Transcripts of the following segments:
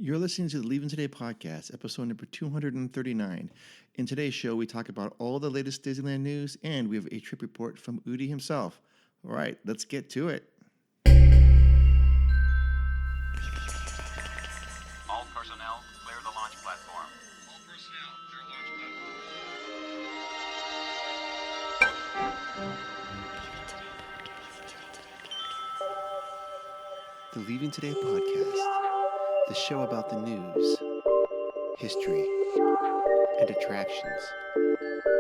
You're listening to the Leaving Today podcast, episode number 239. In today's show, we talk about all the latest Disneyland news, and we have a trip report from Hury himself. All right, let's get to it. All personnel, clear the launch platform. All personnel, clear launch platform. The Leaving Today podcast, the show about the news, history, and attractions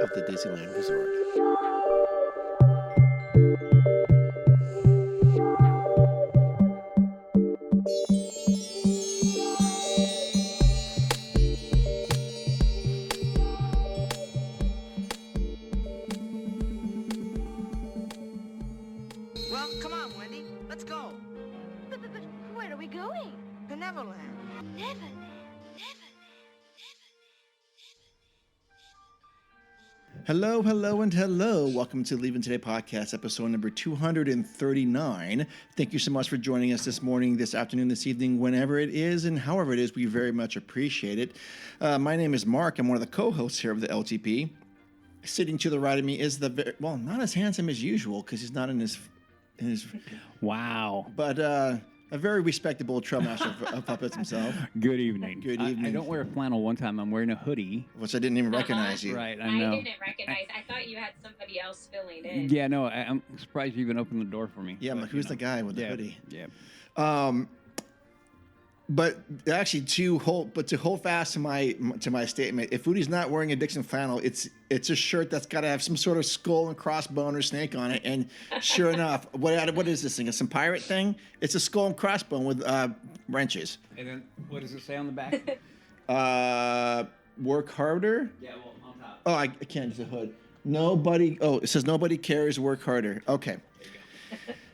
of the Disneyland Resort. Well, come on, Wendy. Let's go. But where are we going? To Neverland. Neverland. Hello, and hello. Welcome to Leaving Today podcast, episode number 239. Thank you so much for joining us this morning, this afternoon, this evening, whenever it is, and however it is. We very much appreciate it. My name is Mark. I'm one of the co-hosts here of the LTP. Sitting to the right of me is not as handsome as usual because he's not in his Wow. but a very respectable trailmaster of puppets himself. Good evening. Good evening. I don't wear a flannel one time. I'm wearing a hoodie. Which I didn't even recognize you. Right, I I know. didn't recognize. I thought you had somebody else filling in. Yeah, no, I'm surprised you even opened the door for me. Yeah, I'm like, who's the guy with the yeah, hoodie? Yeah. But actually, to hold fast to my statement, if Woody's not wearing a Dixon flannel, it's a shirt that's got to have some sort of skull and crossbone or snake on it. And sure enough, what is this thing? It's some pirate thing? It's a skull and crossbone with wrenches. And then what does it say on the back? Work harder. Yeah, well, on top. Oh, I can't. It's a hood. Nobody. Oh, it says nobody cares. Work harder. Okay.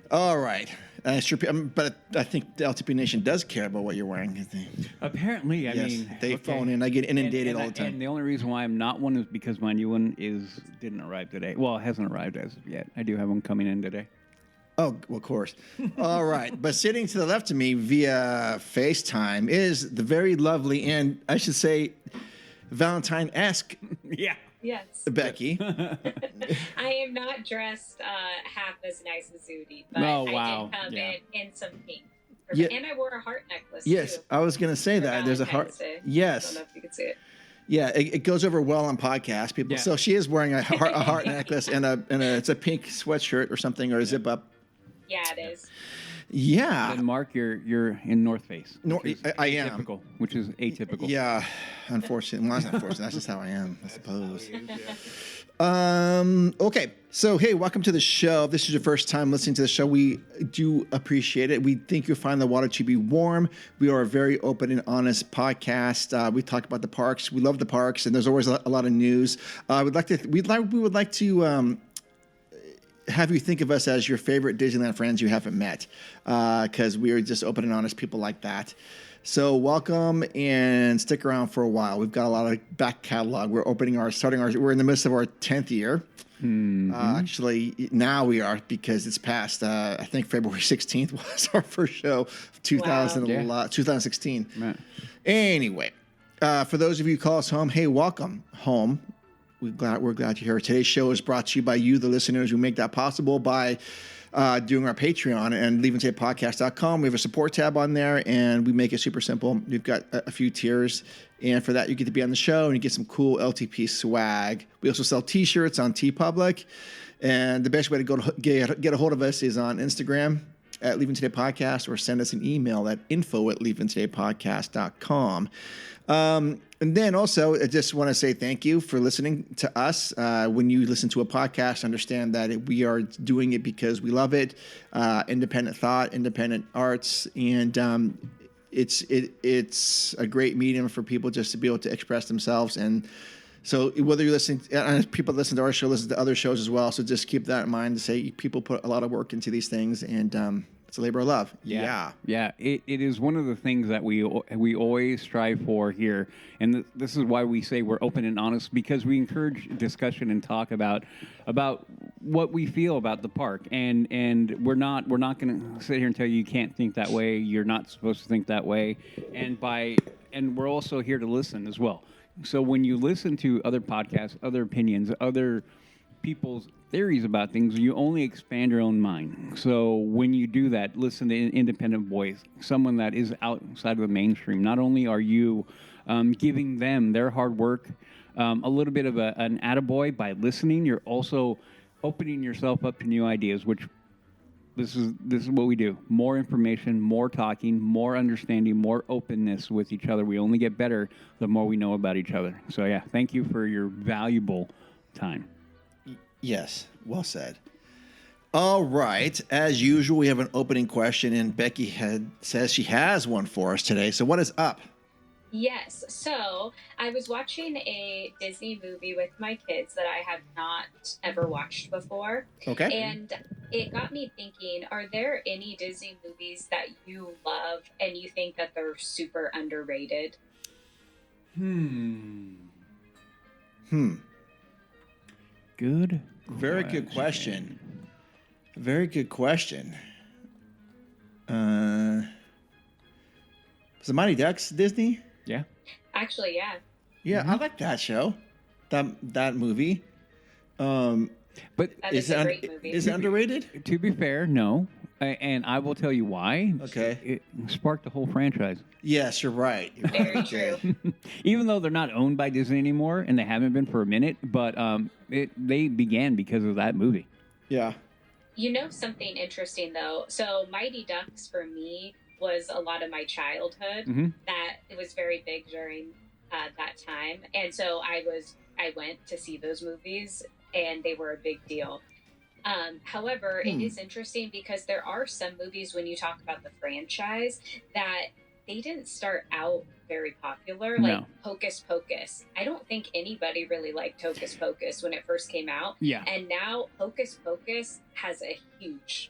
All right. Sure, but I think the LTP Nation does care about what you're wearing. Apparently, I Yes, mean, they phone in. I get inundated all the time. And the only reason why I'm not one is because my new one didn't arrive today. Well, it hasn't arrived as of yet. I do have one coming in today. Oh, well, of course. All right. But sitting to the left of me via FaceTime is the very lovely and, I should say, Valentine-esque Yeah. Yes. Becky. I am not dressed half as nice as Zudi, but Oh, I wow. did come Yeah. in some pink. Yeah. And I wore a heart necklace, Yes, too. I was going to say for that. There's a heart. Valentine's Day. I Yes. don't know if you can see it. Yeah, it goes over well on podcast people. Yeah. So she is wearing a heart necklace and it's a pink sweatshirt or something or a zip up. Yeah, it is. Yeah. And Mark, you're in North Face. No, which is I am. atypical, which is atypical. Yeah, unfortunately. Well, that's not unfortunate. That's just how I am, I suppose. Okay, so hey, welcome to the show. If this is your first time listening to the show, we do appreciate it. We think you'll find the water to be warm. We are a very open and honest podcast. We talk about the parks. We love the parks, and there's always a lot of news. We would like to have you think of us as your favorite Disneyland friends you haven't met, because we are just open and honest people like that. So welcome and stick around for a while. We've got a lot of back catalog. We're we're in the midst of our 10th year. Mm-hmm. Actually, now we are because it's past, I think February 16th was our first show of 2016. Right. Anyway, for those of you who call us home, hey, welcome home. We're glad you're here. Today's show is brought to you by you, the listeners, who make that possible by doing our Patreon and leavingtodaypodcast.com. We have a support tab on there, and we make it super simple. We've got a few tiers, and for that, you get to be on the show, and you get some cool LTP swag. We also sell T-shirts on TeePublic, and the best way to get a hold of us is on Instagram at Leaving Today Podcast, or send us an email at info@leavingtodaypodcast.com. And then also, I just want to say thank you for listening to us. When you listen to a podcast, understand that we are doing it because we love it. Independent thought, independent arts, and it's a great medium for people just to be able to express themselves. And so whether you're listening, and people listen to our show, listen to other shows as well. So just keep that in mind to say people put a lot of work into these things, and It's a labor of love. Yeah. Yeah, it is one of the things that we always strive for here, and this is why we say we're open and honest, because we encourage discussion and talk about what we feel about the park, and we're not going to sit here and tell you can't think that way. You're not supposed to think that way, and we're also here to listen as well. So when you listen to other podcasts, other opinions, other people's theories about things, you only expand your own mind. So when you do that, listen to an independent voice, someone that is outside of the mainstream. Not only are you giving them their hard work a little bit of an attaboy by listening, you're also opening yourself up to new ideas, which this is what we do. More information, more talking, more understanding, more openness with each other. We only get better the more we know about each other. So yeah, thank you for your valuable time. Yes, well said. All right. As usual, we have an opening question, and Becky says she has one for us today. So what is up? Yes. So I was watching a Disney movie with my kids that I have not ever watched before. Okay. And it got me thinking, are there any Disney movies that you love and you think that they're super underrated? Good. Very good question. Very good question. Was the Mighty Ducks Disney? Yeah. Actually, yeah. Yeah, I like that show. That movie. But That is a great movie. Is it underrated? to be fair, no. And I will tell you why. Okay. It sparked the whole franchise. Yes, you're right. You're Very right. true. Even though they're not owned by Disney anymore, and they haven't been for a minute, but they began because of that movie. Yeah. You know something interesting though. So Mighty Ducks for me was a lot of my childhood. Mhm. That it was very big during that time, and so I went to see those movies, and they were a big deal. However, it is interesting because there are some movies when you talk about the franchise that they didn't start out very popular, like No. Hocus Pocus. I don't think anybody really liked Hocus Pocus when it first came out. Yeah. And now Hocus Pocus has a huge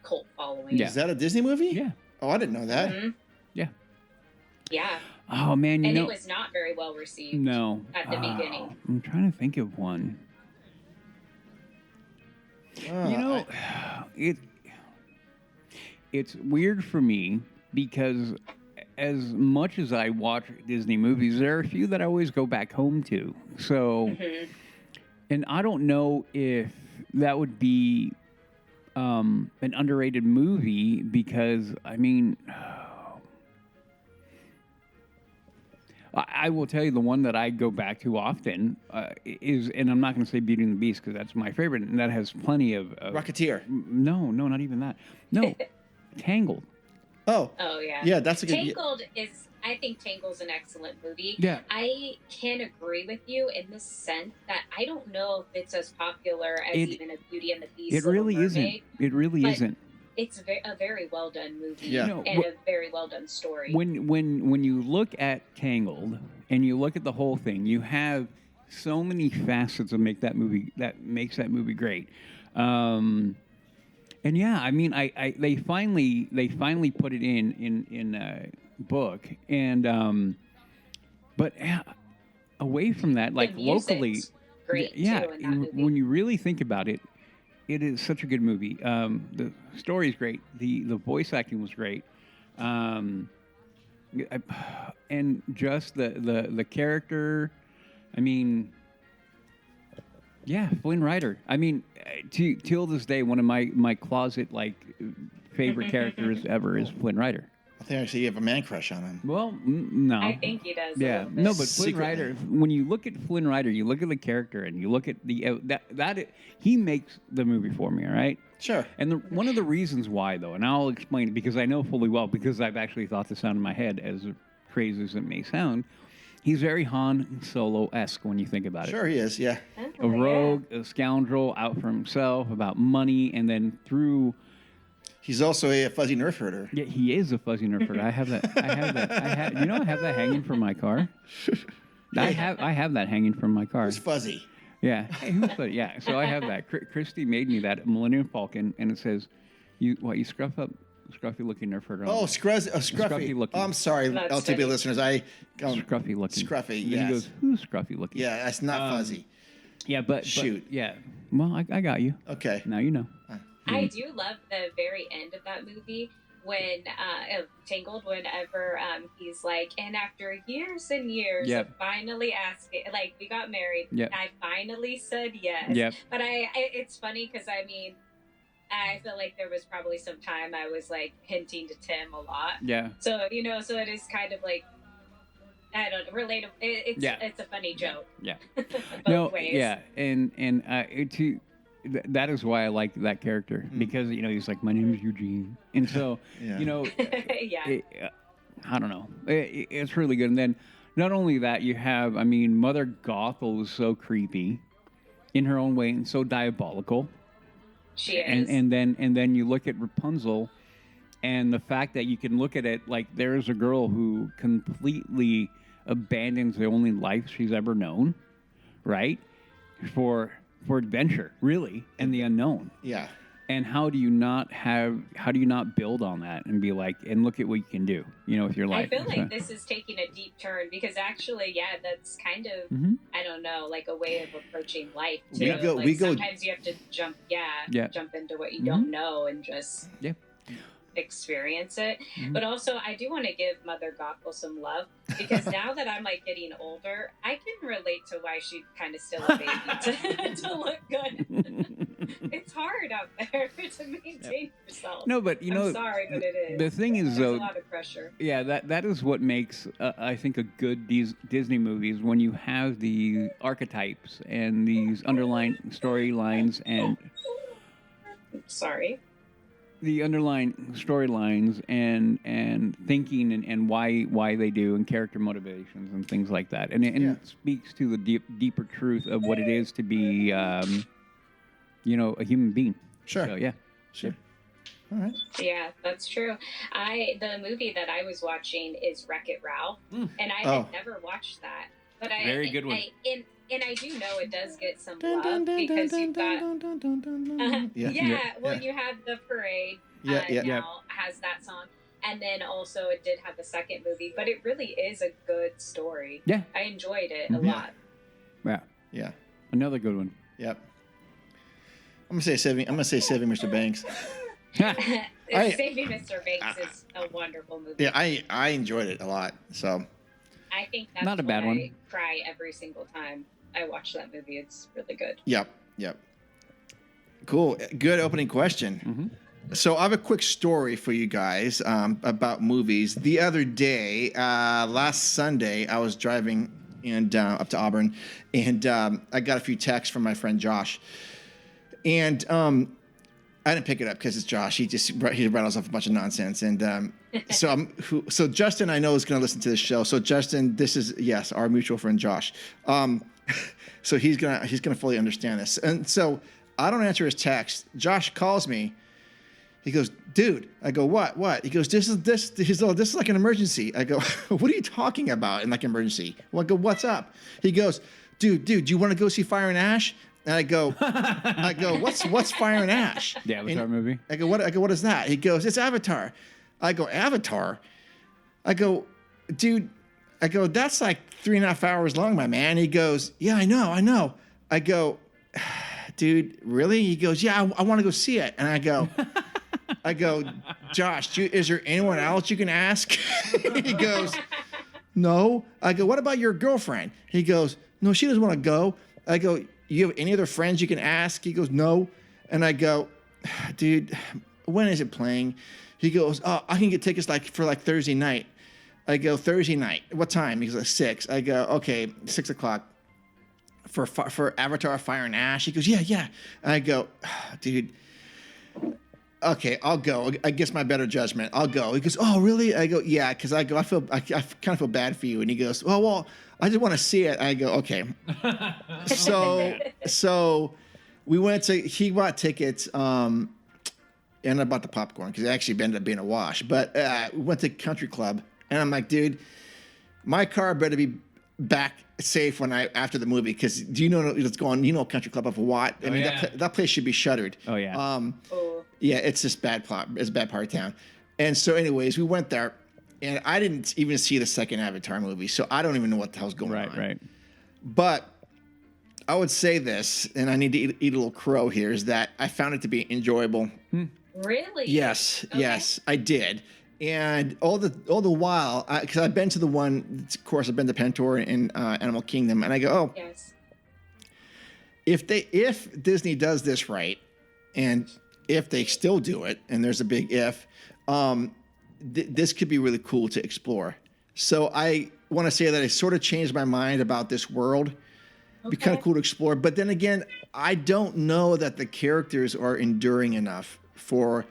cult following. Yeah. Is that a Disney movie? Yeah. Oh, I didn't know that. Mhm. Yeah. Yeah. Oh man, you And know. it was not very well received. No. At the beginning. I'm trying to think of one. You know, it's weird for me because as much as I watch Disney movies, there are a few that I always go back home to. So, and I don't know if that would be an underrated movie because, I mean, I will tell you the one that I go back to often is, and I'm not going to say Beauty and the Beast because that's my favorite, and that has plenty of Rocketeer. No, not even that. No, Tangled. Oh. Oh yeah. Yeah, that's a good. Tangled is. I think Tangled's an excellent movie. Yeah. I can agree with you in the sense that I don't know if it's as popular as even a Beauty and the Beast. It really Little isn't. Mermaid, It really but isn't. It's a very well done movie Yeah. You know, and a very well done story. When you look at Tangled and you look at the whole thing, you have so many facets that makes that movie great. And yeah, I mean, they finally put it in a book, and but away from that, like The music's locally, great yeah, too in that movie. when you really think about it, it is such a good movie. The story is great. The voice acting was great. And just the character, I mean, yeah, Flynn Rider. I mean, till this day, one of my closet favorite characters ever is Flynn Rider. I think actually you have a man crush on him. Well, no. I think he does. a Yeah, little bit. no, but Flynn Secretly. Rider. When you look at Flynn Rider, you look at the character, and you look at he makes the movie for me. All right. Sure. And one of the reasons why, though, and I'll explain it because I know fully well, because I've actually thought this out in my head, as crazy as it may sound, he's very Han Solo-esque when you think about it. Sure he is. Yeah. Oh, A rogue, a scoundrel, out for himself, about money, and then through... He's also a fuzzy nerf herder. Yeah, he is a fuzzy nerf herder. I have that. You know, I have that hanging from my car. I have that hanging from my car. It's fuzzy. Yeah. Hey, who's fuzzy? Yeah. So I have that. Christy made me that Millennium Falcon, and it says, "You scruff up Scruffy looking Nerf herder. Oh, Scruffy. Scruffy looking. Oh, I'm sorry, That's LTB funny. listeners. Scruffy looking. Scruffy, And then yes. he goes, who's Scruffy looking? Yeah, that's not fuzzy. Yeah, but Shoot. yeah. Well, I got you. Okay. Now you know. I do love the very end of that movie when Tangled. Whenever he's like, and after years and years Yep. of finally asking, like we got married, Yep. I finally said yes. Yep. But it's funny because I mean, I feel like there was probably some time I was like hinting to Tim a lot. Yeah. So so it is kind of like, I don't know, relatable. It's a funny joke. Yeah. Both ways. Yeah, and that is why I like that character because he's like, my name is Eugene, and so Yeah. Yeah. I don't know, it's really good. And then not only that, you have, I mean, Mother Gothel is so creepy in her own way and so diabolical. She is. And then you look at Rapunzel, and the fact that you can look at it like there's a girl who completely abandons the only life she's ever known, right? For adventure, really, and the unknown. Yeah. And how do you not build on that and be like, and look at what you can do, with your life? I feel like this is taking a deep turn because actually, yeah, that's kind of, I don't know, like a way of approaching life too. Sometimes you have to jump into what you don't know and just experience it. But also, I do want to give Mother Gothel some love because now that I'm like getting older, I can relate to why she's kind of still a baby to look good. It's hard out there to maintain yourself. No, but I'm sorry, but it is. The thing is, There's though, a lot of pressure. Yeah, that is what makes I think a good Disney movie is when you have the archetypes and these underlying storylines and the underlying storylines and thinking and why they do and character motivations and things like that, and it speaks to the deeper truth of what it is to be a human being. Sure. So, yeah. Sure. All right. Yeah, that's true. The movie that I was watching is Wreck-It Ralph, and I had never watched that, but Very good one. And I do know it does get some love because you've got you have the parade now has that song, and then also it did have the second movie, but it really is a good story. Yeah, I enjoyed it a lot. Yeah. Another good one. Yep. I'm gonna say saving Mr. Banks. Saving Mr. Banks is a wonderful movie. Yeah, I enjoyed it a lot. So I think that's not a bad why one. I cry every single time I watch that movie. It's really good. Yep. Cool. Good opening question. So I have a quick story for you guys about movies. The other day, last Sunday, I was driving up to Auburn, and I got a few texts from my friend Josh, and I didn't pick it up because it's Josh. He rattles off a bunch of nonsense, and so Justin I know is going to listen to this show. So Justin, this is our mutual friend Josh. So he's gonna fully understand this, and so I don't answer his text. Josh calls me. He goes, dude. I go, what? He goes, this is like an emergency. I go, what are you talking about in like emergency? Well, I go, what's up? He goes, dude, do you want to go see Fire and Ash? And I go, what's Fire and Ash? The Avatar movie. I go, what is that? He goes, it's Avatar. I go, Avatar? I go, dude, that's like 3.5 hours long, my man. He goes, yeah, I know. I go, dude, really? He goes, yeah, I want to go see it. And I go, Josh, is there anyone else you can ask? He goes, no. I go, what about your girlfriend? He goes, no, she doesn't want to go. I go, you have any other friends you can ask? He goes, no. And I go, dude, when is it playing? He goes, oh, I can get tickets for Thursday night. I go, Thursday night. What time? He goes, 6. I go, okay, 6 o'clock. For Avatar, Fire and Ash. He goes, yeah. I go, dude, okay, I'll go. Against my better judgment, I'll go. He goes, oh, really? I go, yeah, because I kind of feel bad for you. And he goes, oh, well, I just want to see it. I go, okay. So we went he bought tickets, and I bought the popcorn because it actually ended up being a wash. But we went to Country Club, and I'm like, dude, my car better be back safe after the movie, because do you know what's going on? You know Country Club of Watt. I mean, that place should be shuttered. Oh yeah. Yeah, it's just bad plot. It's a bad part of town. And so, anyways, we went there, and I didn't even see the second Avatar movie, so I don't even know what the hell's going on. Right. But I would say this, and I need to eat a little crow here, is that I found it to be enjoyable. Really? Yes, Okay. yes, I did. And all the while, because I've been to the one, of course, I've been to Pantora and Animal Kingdom, and I go, oh, Yes. if Disney does this right, and if they still do it, and there's a big if, this could be really cool to explore. So I want to say that I sort of changed my mind about this world. It'd be kind of cool to explore, but then again, I don't know that the characters are enduring enough for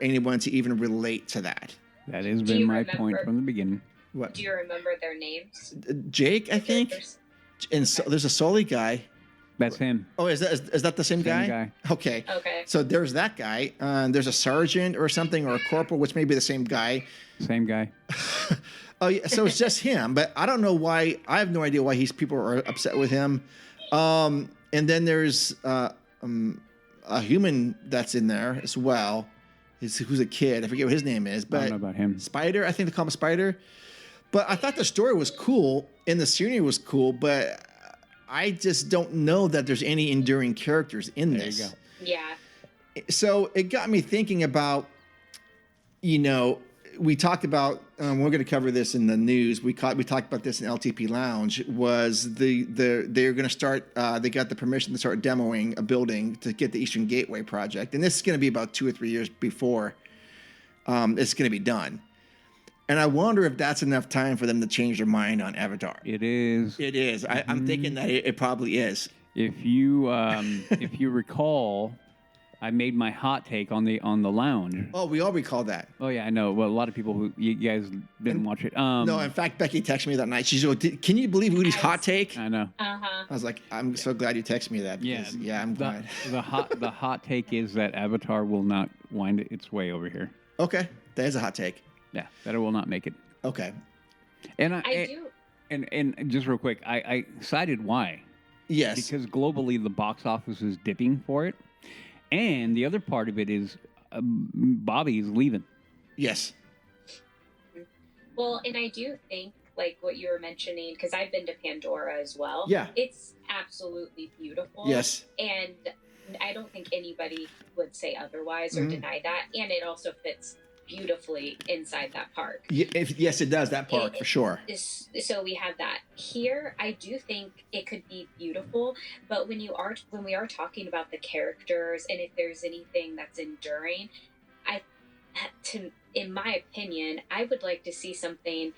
anyone to even relate to that. That has Do been you my point remember- from the beginning. What? Do you remember their names? Jake, I think, Characters? and so, there's a Sully guy. That's him. Oh, is that the same guy? guy. Okay. Okay. So there's that guy. There's a sergeant or something, or a corporal, which may be the same guy. Same guy. Oh, yeah. So it's just him, but I don't know why. I have no idea why people are upset with him. And then there's a human that's in there as well. Who's a kid? I forget what his name is, but I don't know about him. Spider. I think they call him Spider. But I thought the story was cool and the scenery was cool, but I just don't know that there's any enduring characters in There you this. go. Yeah. So it got me thinking about, we talked about, we're going to cover this in the news. We talked about this in LTP Lounge. Was they're going to start? They got the permission to start demoing a building to get the Eastern Gateway project, and this is going to be about 2 or 3 years before it's going to be done. And I wonder if that's enough time for them to change their mind on Avatar. It is. It is. I'm thinking that it probably is. If you recall, I made my hot take on the lounge. Oh, we all recall that. Oh yeah, I know. Well, a lot of people who you guys didn't watch it. No, in fact, Becky texted me that night. She's like, "Can you believe Woody's hot take?" I know. Uh-huh. I was like, "I'm so glad you texted me that." Because, I'm glad. The hot take is that Avatar will not wind its way over here. Okay, that is a hot take. Yeah, that it will not make it. Okay. And I do. And just real quick, I cited why. Yes. Because globally the box office is dipping for it, and the other part of it is Bobby is leaving. Yes. Well, and I do think, like what you were mentioning, because I've been to Pandora as well. Yeah. It's absolutely beautiful. Yes. And I don't think anybody would say otherwise or deny that. And it also fits beautifully inside that park. Yes, it does. That park for sure. So we have that here. I do think it could be beautiful, but when we are talking about the characters and if there's anything that's enduring, in my opinion, I would like to see something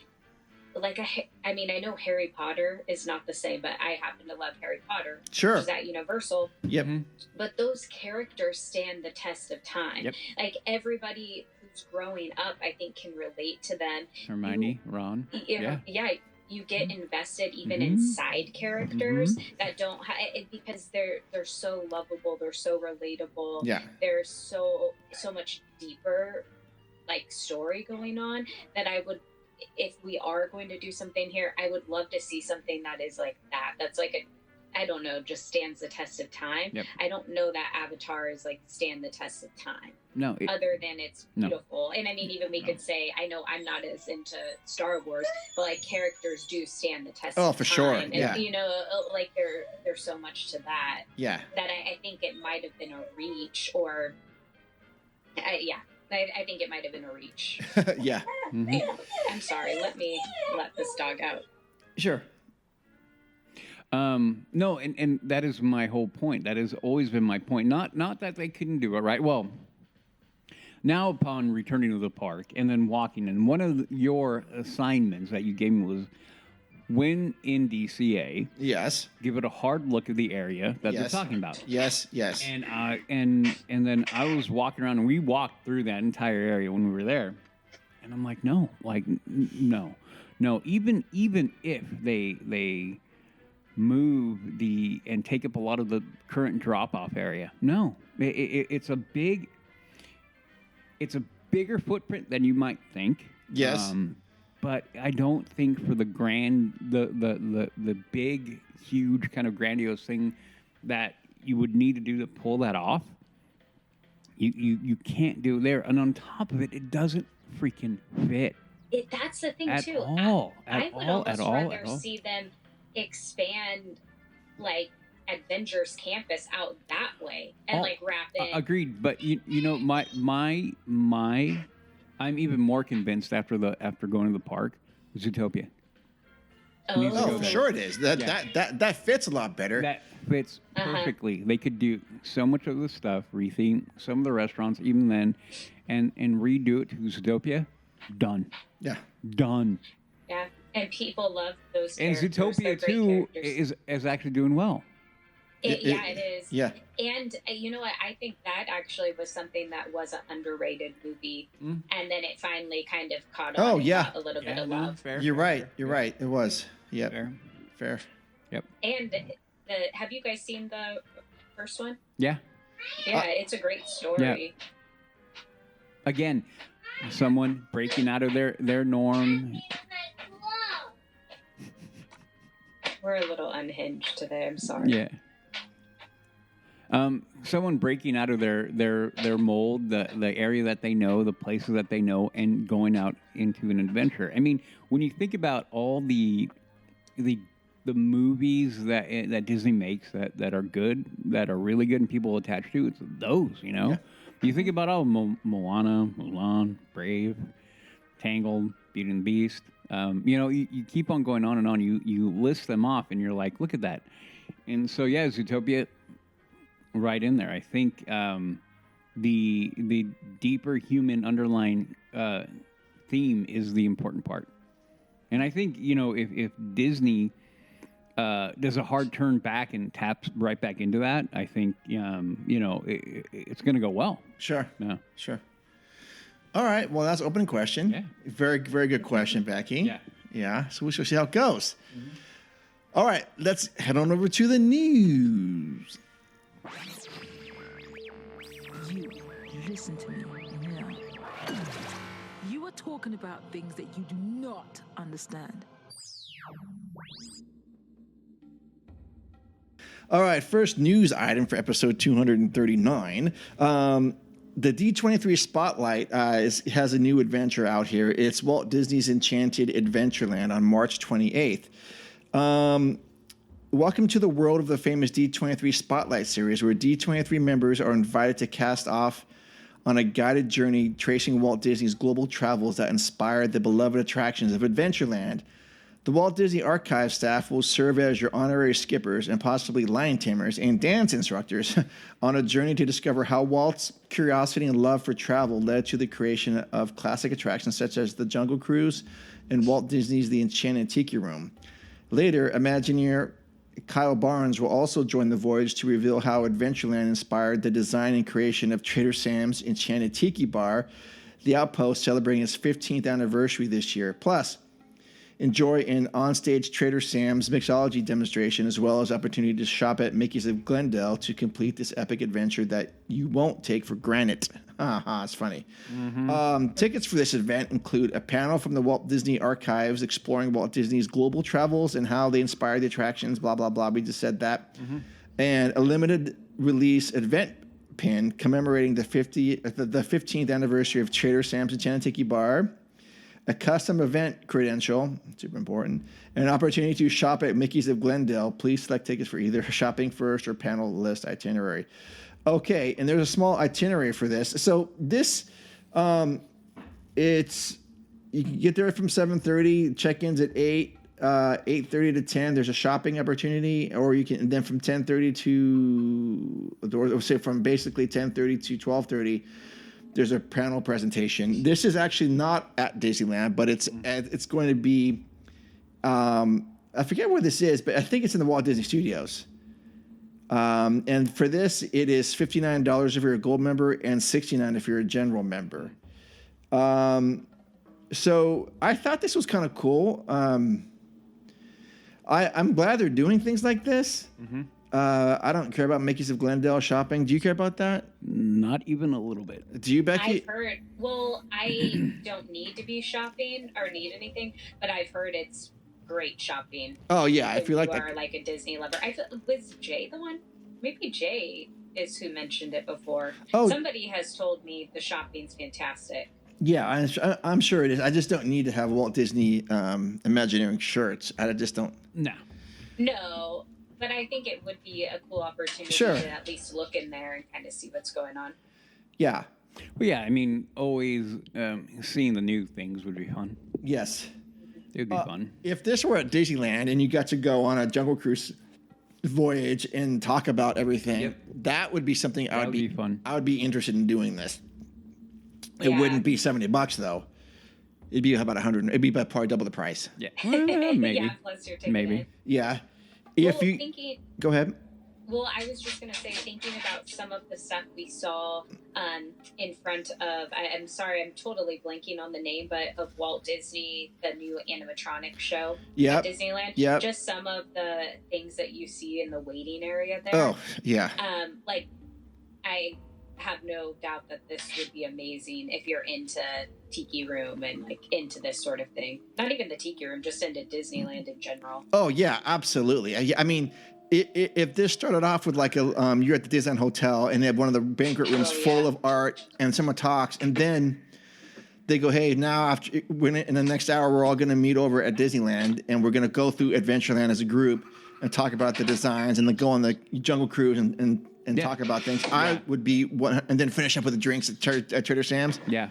like I mean, I know Harry Potter is not the same, but I happen to love Harry Potter. Sure. Which is at Universal. Yep. But those characters stand the test of time. Yep. Like everybody who's growing up, I think can relate to them. Hermione, Ron. Yeah. You get invested even in side characters that don't because they're so lovable, they're so relatable. Yeah. There's so much deeper like story going on that I would, if we are going to do something here, I would love to see something that is like that. That's like I don't know, just stands the test of time. Yep. I don't know that Avatar is like stand the test of time. No. Other than it's No. beautiful. And I mean, even we could say, I know I'm not as into Star Wars, but like characters do stand the test Oh, of for time. sure. And, Yeah. you know, like there's so much to that Yeah. that I think it might have been a reach or, I think it might have been a reach. Yeah. I'm sorry. Let me let this dog out. Sure. No, and that is my whole point. That has always been my point. Not that they couldn't do it, right? Well, now upon returning to the park and then walking, and one of your assignments that you gave me was when in DCA, Yes. give it a hard look at the area that Yes. they're talking about. Yes. Yes. And then I was walking around, and we walked through that entire area when we were there, and I'm like, no, like no. Even if they move and take up a lot of the current drop-off area, no, it's a bigger footprint than you might think. Yes. But I don't think for the the big, huge kind of grandiose thing that you would need to do to pull that off. You can't do there, and on top of it, it doesn't freaking fit That's the thing at too. all. I would almost rather see them expand like Avengers Campus out that way and like wrap in. Agreed, but you know my I'm even more convinced after going to the park. Zootopia. needs to go Oh, there. sure it is. That fits a lot better. That fits perfectly. They could do so much of the stuff, retheme some of the restaurants, even then, and redo it to Zootopia. Done. Yeah. Done. Yeah, and people love those And characters. Zootopia They're too great characters. is actually doing well. It is. Yeah. And you know what? I think that actually was something that was an underrated movie, and then it finally kind of caught on. Oh, and yeah. got a little bit of love. Fair. You're right. You're right. It was. Yep. Fair. Fair. Yep. And have you guys seen the first one? Yeah. Yeah, it's a great story. Again, someone breaking out of their norm. We're a little unhinged today. I'm sorry. Yeah. Someone breaking out of their mold, the area that they know, the places that they know, and going out into an adventure. I mean, when you think about all the movies that Disney makes that are good, that are really good, and people attach to, it's those. You know, you think about Moana, Mulan, Brave, Tangled, Beauty and the Beast. You know, you keep on going on and on. You list them off, and you're like, look at that. And so, yeah, Zootopia, right in there. I think the deeper human underlying theme is the important part. And I think, you know, if Disney does a hard turn back and taps right back into that, I think, you know, it's going to go well. Sure. Yeah. Sure. All right. Well, that's an opening question. Yeah. Very, very good question, Becky. Yeah. Yeah. So we shall see how it goes. All right. Let's head on over to the news. You listen to me now. You are talking about things that you do not understand. All right. First news item for episode 239. The D23 Spotlight has a new adventure out here. It's Walt Disney's Enchanted Adventureland on March 28th. Welcome to the world of the famous D23 Spotlight series, where D23 members are invited to cast off on a guided journey tracing Walt Disney's global travels that inspired the beloved attractions of Adventureland. The Walt Disney Archive staff will serve as your honorary skippers and possibly lion tamers and dance instructors on a journey to discover how Walt's curiosity and love for travel led to the creation of classic attractions such as the Jungle Cruise and Walt Disney's The Enchanted Tiki Room. Later, Imagineer Kyle Barnes will also join the voyage to reveal how Adventureland inspired the design and creation of Trader Sam's Enchanted Tiki Bar, the Outpost, celebrating its 15th anniversary this year. Plus, enjoy an onstage Trader Sam's mixology demonstration, as well as opportunity to shop at Mickey's of Glendale to complete this epic adventure that you won't take for granted. It's funny. Tickets for this event include a panel from the Walt Disney Archives exploring Walt Disney's global travels and how they inspired the attractions, blah, blah, blah. We just said that. And a limited release event pin commemorating the 15th anniversary of Trader Sam's Enchanted Tiki Bar, a custom event credential, super important, and an opportunity to shop at Mickey's of Glendale. Please select tickets for either shopping first or panel list itinerary. Okay, and there's a small itinerary for this. So this, it's, you can get there from 7:30, check-ins at 8, 8:30 to 10. There's a shopping opportunity, or you can, and then from 10:30 to, or say from basically 10:30 to 12:30, there's a panel presentation. This is actually not at Disneyland, but it's going to be, I forget where this is, but I think it's in the Walt Disney Studios. And for this, it is $59 if you're a gold member and $69 if you're a general member. So I thought this was kind of cool. I'm glad they're doing things like this. I don't care about Mickey's of Glendale shopping. Do you care about that? Not even a little bit. Do you, Becky? I've heard. Well, I don't need to be shopping or need anything, but I've heard it's great shopping. Oh yeah, I if feel like you are like a Disney lover. Was Jay the one? Maybe Jay is who mentioned it before. Oh. Somebody has told me the shopping's fantastic. Yeah, I'm sure it is. I just don't need to have Walt Disney Imagineering shirts. I just don't. No. No, but I think it would be a cool opportunity Sure. to at least look in there and kind of see what's going on. Yeah. Well, yeah, I mean, always seeing the new things would be fun. Yes. It would be fun. If this were at Disneyland and you got to go on a Jungle Cruise voyage and talk about everything, Yep. that would be something I That would would be fun. I would be interested in doing this. It Yeah. wouldn't be $70 though. It'd be about 100. It'd be about probably double the price. Yeah. Well, maybe. Yeah, plus your ticket. Maybe. Yeah. If you go ahead. Well, I was just going to say, thinking about some of the stuff we saw in front of, I'm sorry, I'm totally blanking on the name, but of Walt Disney, the new animatronic show Yep. at Disneyland. Yep. Just some of the things that you see in the waiting area there. Oh, yeah. Like, I have no doubt that this would be amazing if you're into Tiki Room and like into this sort of thing. Not even the Tiki Room, just into Disneyland in general. Oh, yeah, absolutely. I mean, if this started off with like a you're at the Disneyland Hotel and they have one of the banquet rooms full of art and someone talks and then they go, hey, now after in the next hour we're all going to meet over at Disneyland and we're going to go through Adventureland as a group and talk about the designs and then go on the Jungle Cruise and Yeah. talk about things. I would be and then finish up with the drinks at Trader Sam's. Yeah.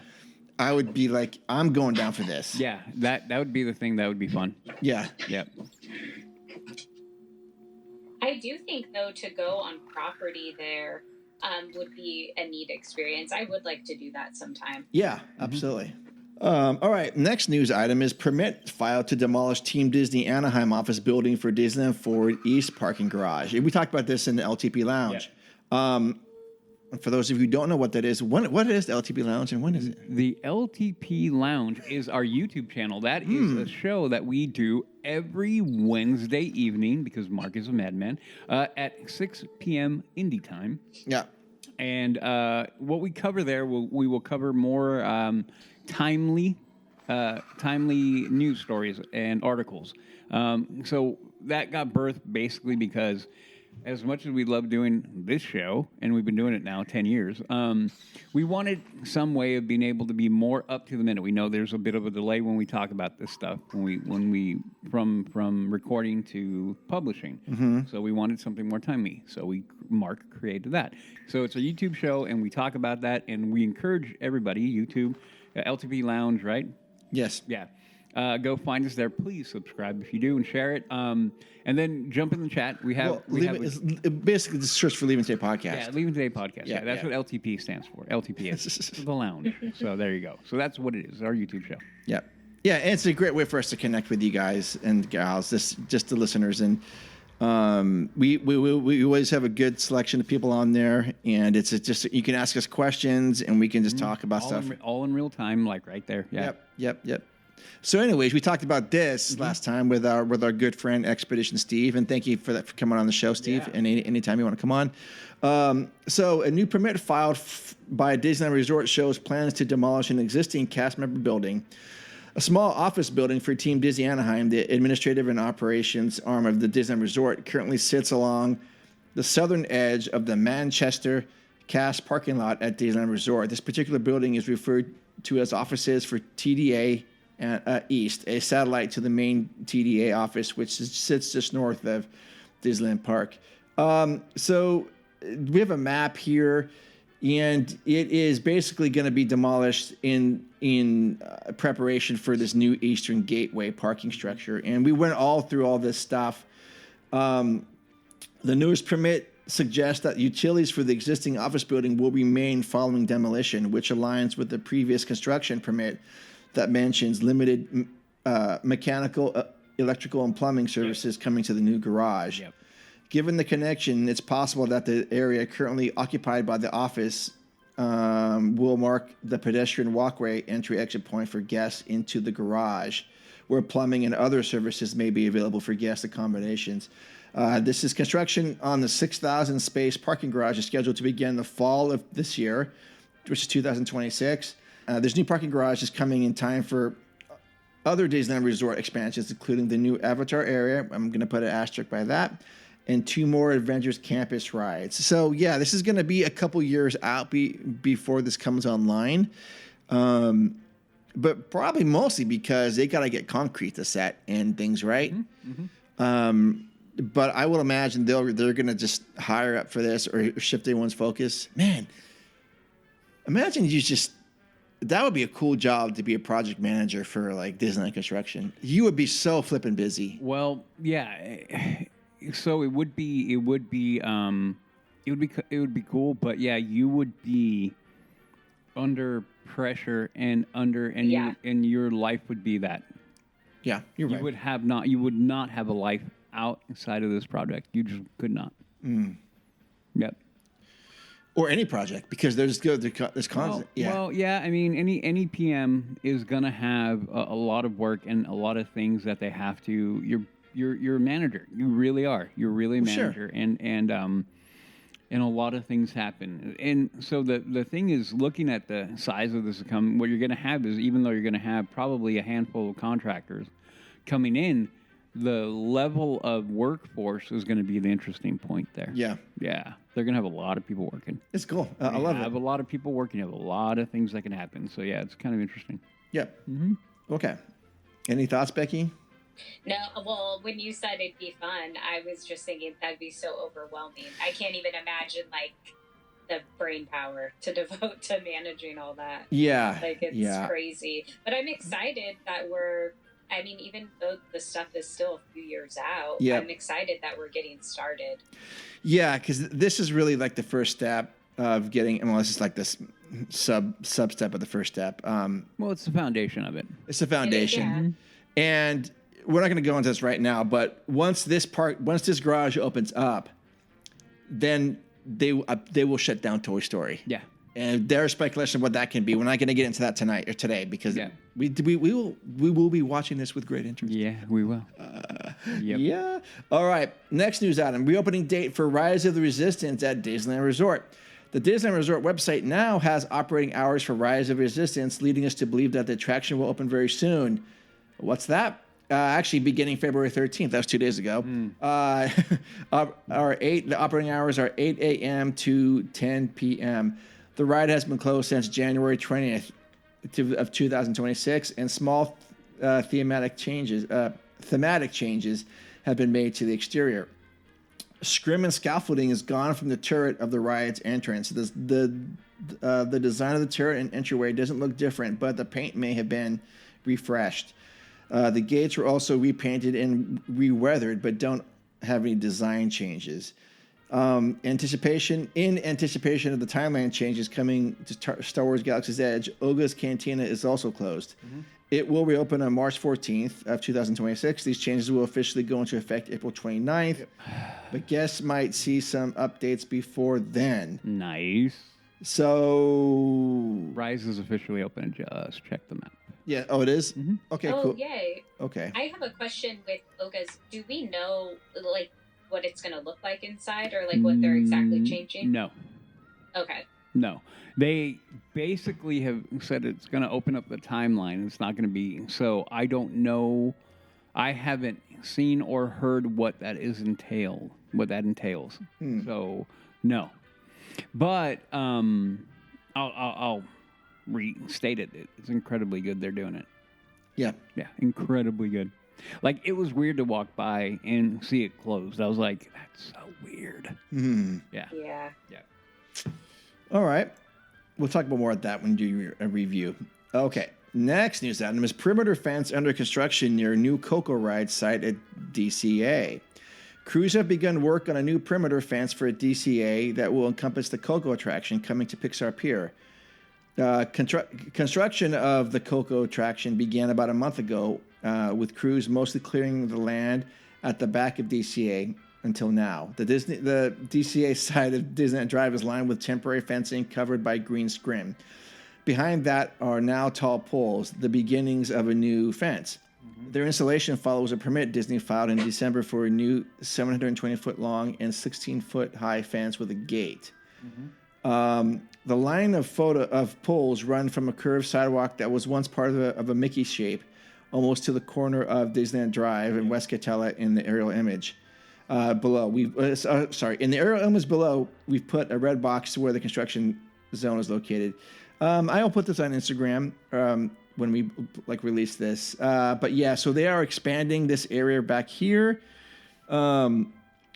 I would be like, I'm going down for this. Yeah. That would be the thing that would be fun. Yeah. Yep. I do think, though, to go on property there would be a neat experience. I would like to do that sometime. Yeah, absolutely. All right, next news item is permit filed to demolish Team Disney Anaheim office building for Disneyland Forward East parking garage. And we talked about this in the LTP Lounge. For those of you who don't know what that is, what is the LTP Lounge and when is it? The LTP Lounge is our YouTube channel. That is a show that we do every Wednesday evening because Mark is a madman at 6 p.m. Indie time. Yeah. And what we cover there, we will cover more timely news stories and articles. So that got birthed basically because as much as we love doing this show, and we've been doing it now 10 years, we wanted some way of being able to be more up to the minute. We know there's a bit of a delay when we talk about this stuff, when we from recording to publishing. So we wanted something more timely. So Mark created that. So it's a YouTube show, and we talk about that, and we encourage everybody, YouTube, LTP Lounge, right? Yes. Yeah. Go find us there. Please subscribe if you do and share it. And then jump in the chat. We have Basically just search for Leaving Today Podcast. yeah, Leaving Today podcast. Yeah, Yeah, that's yeah. what LTP stands for. LTP is the lounge. So there you go. So that's what it is. Our YouTube show. Yeah. Yeah, and it's a great way for us to connect with you guys and gals, just the listeners. And we always have a good selection of people on there, and it's just you can ask us questions, and we can just talk about stuff. All in real time, like right there. Yeah. Yep. So, anyways, we talked about this last time with our good friend Expedition Steve, and thank you for coming on the show, Steve. Yeah. And anytime you want to come on. So, a new permit filed by Disneyland Resort shows plans to demolish an existing cast member building, a small office building for Team Disney Anaheim. The administrative and operations arm of the Disneyland Resort currently sits along the southern edge of the Manchester cast parking lot at Disneyland Resort. This particular building is referred to as offices for TDA East, a satellite to the main TDA office, which sits just north of Disneyland Park. So we have a map here, and it is basically going to be demolished in preparation for this new Eastern Gateway parking structure. And we went all through all this stuff. The newest permit suggests that utilities for the existing office building will remain following demolition, which aligns with the previous construction permit that mentions limited mechanical, electrical, and plumbing services coming to the new garage. Yep. Given the connection, it's possible that the area currently occupied by the office will mark the pedestrian walkway entry-exit point for guests into the garage, where plumbing and other services may be available for guest accommodations. This is construction on the 6,000 space parking garage is scheduled to begin the fall of this year, which is 2026. This new parking garage is coming in time for other Disneyland Resort expansions, including the new Avatar area. I'm going to put an asterisk by that. And 2 more Avengers Campus rides. So, yeah, this is going to be a couple years out before this comes online. But probably mostly because they got to get concrete to set and things right. But I would imagine they're going to just hire up for this or shift everyone's focus. Man, imagine that would be a cool job to be a project manager for like Disneyland construction. You would be so flipping busy. Well, yeah. So it would be cool, but yeah, you would be under pressure and your life would be that. Yeah, you're right. You would not have a life outside of this project. You just could not. Yep. Or any project, because there's constant. Well, yeah. I mean, any PM is gonna have a lot of work and a lot of things that they have to. You're a manager. You really are. You're really a manager, sure. And a lot of things happen. And so the thing is, looking at the size of this account, what you're gonna have is, even though you're gonna have probably a handful of contractors coming in, the level of workforce is going to be the interesting point there. Yeah. Yeah. They're going to have a lot of people working. It's cool. I love it. Have a lot of people working. You have a lot of things that can happen. So, yeah, it's kind of interesting. Yeah. Okay. Any thoughts, Becky? No, well, when you said it'd be fun, I was just thinking that'd be so overwhelming. I can't even imagine, like, the brain power to devote to managing all that. Yeah. Like, it's crazy. But I'm excited that even though the stuff is still a few years out, I'm excited that we're getting started. Yeah, because this is really like the first step of getting, well, this is like this sub step of the first step. Well, it's the foundation of it. It's the foundation. And we're not going to go into this right now, but once this garage opens up, then they will shut down Toy Story. Yeah. And there's speculation of what that can be. We're not going to get into that tonight or today because we will be watching this with great interest. Yeah, we will. Yeah. All right. Next news item: reopening date for Rise of the Resistance at Disneyland Resort. The Disneyland Resort website now has operating hours for Rise of Resistance, leading us to believe that the attraction will open very soon. What's that? Actually, beginning February 13th. That was 2 days ago. The operating hours are 8 a.m. to 10 p.m. The ride has been closed since January 20th of 2026, and small thematic changes have been made to the exterior. Scrim and scaffolding is gone from the turret of the ride's entrance. The design of the turret and entryway doesn't look different, but the paint may have been refreshed. The gates were also repainted and re-weathered, but don't have any design changes. Anticipation of the timeline changes coming to Star Wars Galaxy's Edge, Oga's Cantina is also closed. It will reopen on March 14th of 2026. These changes will officially go into effect April 29th, but guests might see some updates before then. Nice. So Rise is officially open. Just check the map. Yeah. Oh, it is? Okay, cool. Yay. Okay. I have a question with Oga's. Do we know, like, what it's going to look like inside, or like what they're exactly changing? No. Okay. No. They basically have said it's going to open up the timeline. It's not going to be. So I don't know. I haven't seen or heard what that entails. So no. But I'll restate it. It's incredibly good. They're doing it. Yeah. Yeah. Incredibly good. Like, it was weird to walk by and see it closed. I was like, that's so weird. Yeah. Yeah. All right. We'll talk about more of that when we do a review. Okay. Next news item is perimeter fence under construction near new Coco Ride site at DCA. Crews have begun work on a new perimeter fence for a DCA that will encompass the Coco attraction coming to Pixar Pier. Construction of the Coco attraction began about a month ago, with crews mostly clearing the land at the back of DCA until now. The DCA side of Disneyland Drive is lined with temporary fencing covered by green scrim. Behind that are now tall poles, the beginnings of a new fence. Their installation follows a permit Disney filed in December for a new 720-foot long and 16-foot high fence with a gate. The line of poles run from a curved sidewalk that was once part of a Mickey shape, almost to the corner of Disneyland Drive in West Catella in the aerial image. Below, in the aerial image below, we've put a red box to where the construction zone is located. I'll put this on Instagram when we release this. But yeah, so they are expanding this area back here.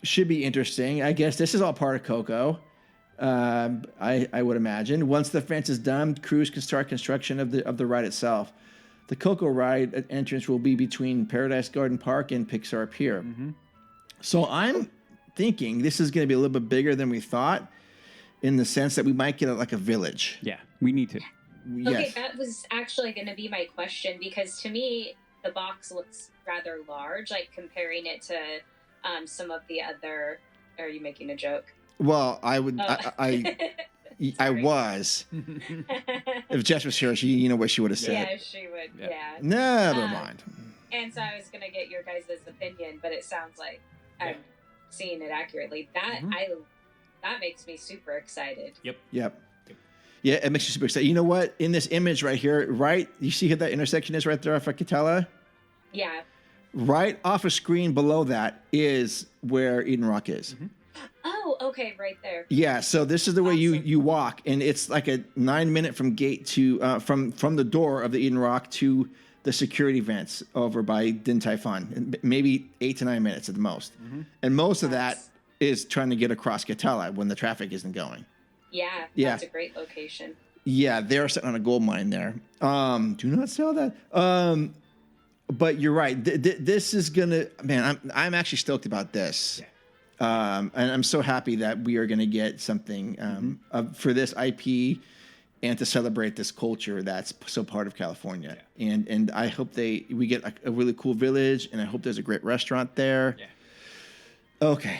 Should be interesting. I guess this is all part of Coco. I would imagine. Once the fence is done, crews can start construction of the ride itself. The Coco ride entrance will be between Paradise Garden Park and Pixar Pier. Mm-hmm. So I'm thinking this is going to be a little bit bigger than we thought, in the sense that we might get a village. Yeah, we need to. Yes. Okay, that was actually going to be my question, because to me the box looks rather large, like comparing it to some of the other. Are you making a joke? Well, I would. Oh. I was. If Jess was here, you know what she would have said. Yeah, she would. Yeah. Never mind. And so I was going to get your guys' opinion, but it sounds like I'm seeing it accurately. That that makes me super excited. Yep. Yeah, it makes you super excited. You know what? In this image right here, right? You see how that intersection is right there off of Catella? Yeah. Right off a screen below that is where Eden Rock is. Mm-hmm. Oh, okay, right there. Yeah, so this is the way you walk, and it's like a 9-minute from gate to from the door of the Eden Rock to the security vents over by Din Tai Fung. Maybe 8 to 9 minutes at the most. Mm-hmm. And most of that is trying to get across Catella when the traffic isn't going. Yeah, that's a great location. Yeah, they're sitting on a gold mine there. Do not sell that. But you're right. This is gonna, man. I'm actually stoked about this. Yeah. And I'm so happy that we are going to get something for this IP and to celebrate this culture that's so part of California. Yeah. And I hope we get a really cool village, and I hope there's a great restaurant there. Yeah. Okay.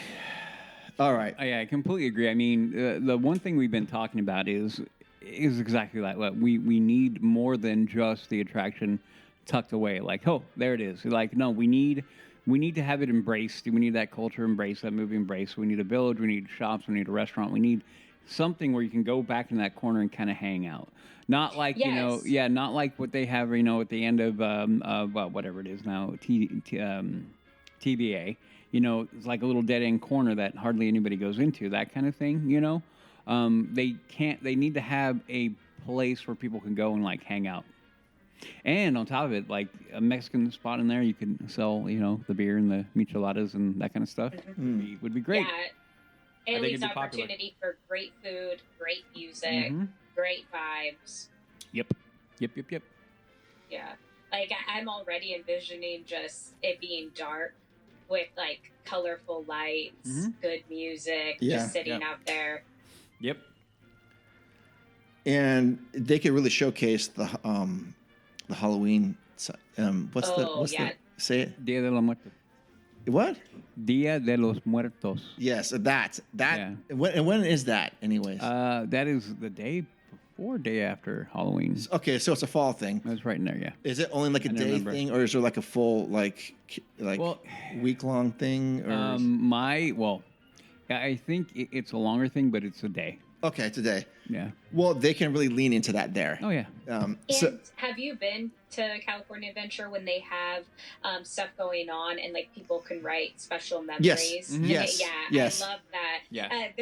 All right. I completely agree. I mean, the one thing we've been talking about is exactly that. We need more than just the attraction tucked away. Like, oh, there it is. Like, no, we need to have it embraced. We need that culture embraced, that movie embraced. We need a village. We need shops. We need a restaurant. We need something where you can go back in that corner and kind of hang out. Not like, not like what they have, at the end of, whatever it is now, TBA. It's like a little dead-end corner that hardly anybody goes into, that kind of thing, They need to have a place where people can go and, like, hang out. And on top of it, like a Mexican spot in there, you can sell, the beer and the micheladas and that kind of stuff. Mm-hmm. Would be great. Yeah, it leaves opportunity for great food, great music, great vibes. Yep. Yeah, like I'm already envisioning just it being dark with like colorful lights, good music, just sitting out there. Yep. And they could really showcase the Halloween. What's the say it? Dia de los Muertos. What? Dia de los Muertos. Yes, that. Yeah. When is that, anyways? That is the day before, day after Halloween. Okay, so it's a fall thing. That's right in there, yeah. Is it only like a day thing, or is there like a full week-long thing? Or? I think it's a longer thing, but it's a day. Okay, today. Yeah. Well, they can really lean into that there. Oh, yeah. And have you been to California Adventure when they have stuff going on and like people can write special memories? Yes. Mm-hmm. Yes. Yeah. Yes. I love that. Yeah. I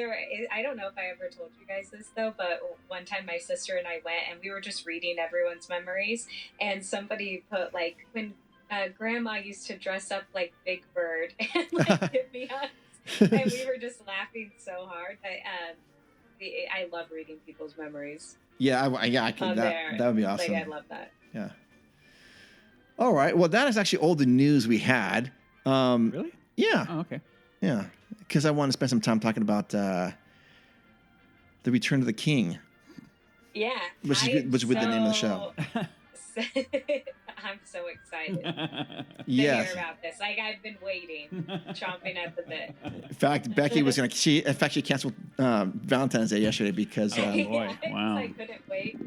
don't know if I ever told you guys this though, but one time my sister and I went and we were just reading everyone's memories, and somebody put like when Grandma used to dress up like Big Bird and like give me hugs, and we were just laughing so hard. I love reading people's memories. Yeah, I can. That would be awesome. Like, I love that. Yeah. All right. Well, that is actually all the news we had. Really? Yeah. Oh, okay. Yeah, because I want to spend some time talking about the Return of the King. Yeah. Which is with the name of the show. I'm so excited to hear about this. Like, I've been waiting, chomping at the bit. In fact, Becky was she canceled Valentine's Day yesterday because wow. I couldn't wait.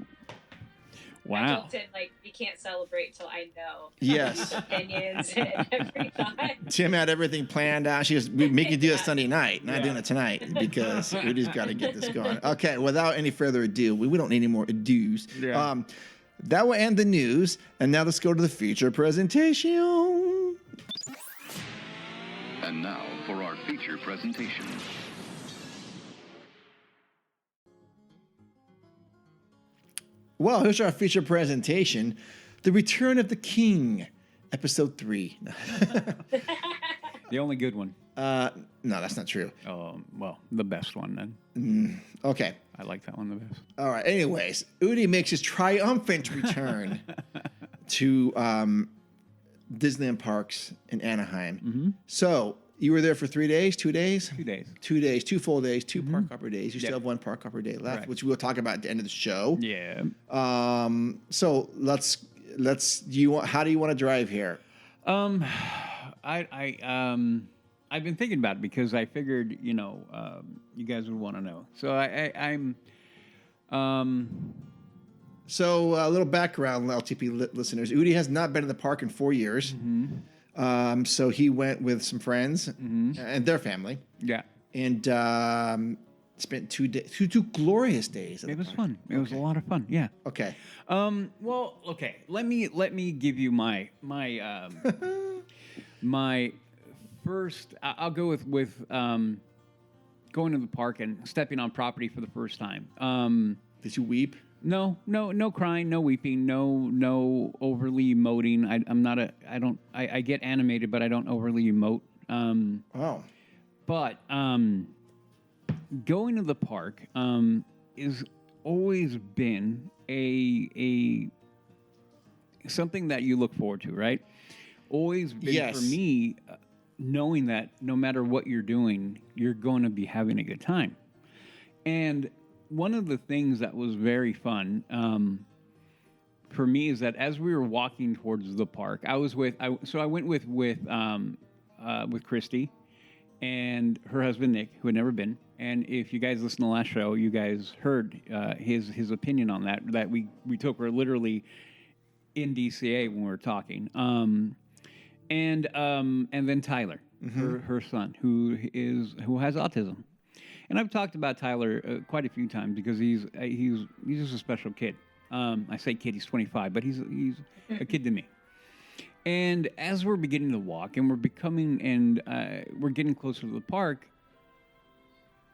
Wow. I told Tim, like, we can't celebrate till I know. Yes. Opinions and every thought. Tim had everything planned out. She goes, we can do it Sunday night, not doing it tonight because we just got to get this going. Okay, without any further ado, we don't need any more ados. Yeah. That will end the news, and now let's go to the feature presentation. And now for our feature presentation. Well, here's our feature presentation, The Return of the King, Episode 3. The only good one. No, that's not true. Well, the best one then. Okay. I like that one the best. All right. Anyways, Udi makes his triumphant return to Disneyland parks in Anaheim. Mm-hmm. So you were there for 3 days, 2 days? 2 days. 2 days, 2 full days, 2 park hopper days. You Yep. still have 1 park hopper day left, Correct. which we'll talk about at the end of the show. Yeah. So how do you want to drive here? I've been thinking about it because I figured, you guys would want to know. So I'm. So a little background, LTP listeners. Udi has not been in the park in 4 years. So he went with some friends and their family. Yeah. And spent 2 days, two glorious days. At It the was park. fun. It was a lot of fun. Yeah. Okay. Well, okay. Let me give you my my first. I'll go with going to the park and stepping on property for the first time. Did you weep? No crying, no weeping, no overly emoting. I get animated, but I don't overly emote. But going to the park is always been a something that you look forward to, right? Always been Yes. for me, knowing that no matter what you're doing, you're going to be having a good time. And one of the things that was very fun for me is that as we were walking towards the park, I went with Christy and her husband Nick, who had never been. And if you guys listened to the last show, you guys heard his opinion on that we took. We're literally in DCA when we were talking. And then Tyler, her son, who has autism. And I've talked about Tyler quite a few times because he's just a special kid. I say kid, he's 25, but he's a kid to me. And as we're beginning to walk and we're getting closer to the park,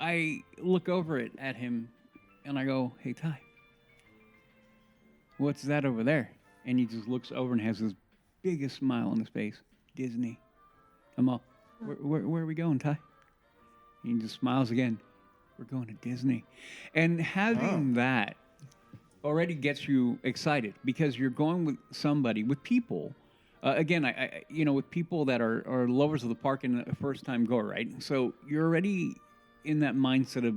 I look over at him and I go, "Hey, Ty, what's that over there?" And he just looks over and has this biggest smile on his face. Disney. I'm all, where are we going, Ty? And he just smiles again. We're going to Disney. And having that already gets you excited because you're going with somebody, with people. Again, I with people that are lovers of the park and a first-time goer, right? So you're already in that mindset of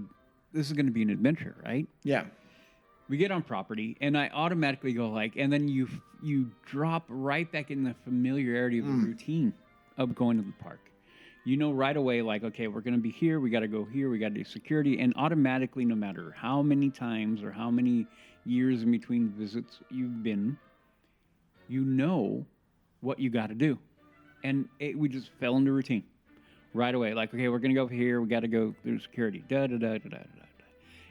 this is going to be an adventure, right? Yeah. We get on property, and I automatically go and then you drop right back in the familiarity of the routine of going to the park. You know right away, okay, we're going to be here, we got to go here, we got to do security, and automatically, no matter how many times or how many years in between visits you've been, you know what you got to do. And we just fell into routine right away. Okay, we're going to go over here, we got to go through security, da-da-da-da-da-da.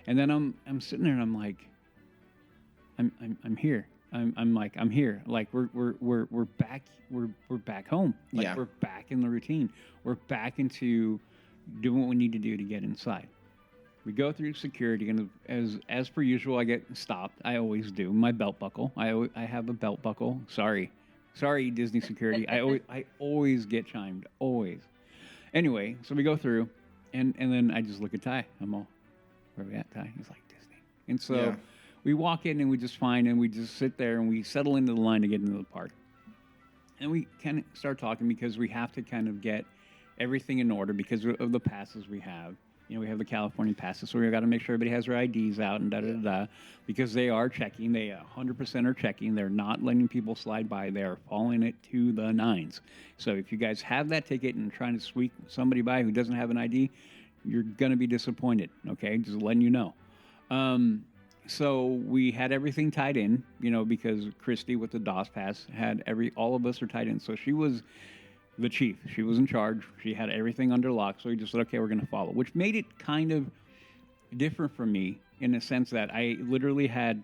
And then I'm sitting there and I'm like, I'm here. I'm here. We're back. We're back home. We're back in the routine. We're back into doing what we need to do to get inside. We go through security, and as per usual, I get stopped. I always do. My belt buckle. I have a belt buckle. Sorry, Disney security. I always get chimed. Always. Anyway, so we go through, and then I just look at Ty. I'm all, where are we at, Ty? He's like, Disney. And so. Yeah. We walk in and we just find and we just sit there and we settle into the line to get into the park. And we kind of start talking because we have to kind of get everything in order because of the passes we have. We have the California passes, so we've got to make sure everybody has their IDs out and da-da-da-da because they are checking. They 100% are checking. They're not letting people slide by. They are following it to the nines. So if you guys have that ticket and trying to sweep somebody by who doesn't have an ID, you're going to be disappointed, okay? Just letting you know. So we had everything tied in, because Christy with the DOS pass had all of us are tied in. So she was the chief. She was in charge. She had everything under lock. So we just said, okay, we're going to follow, which made it kind of different for me in the sense that I literally had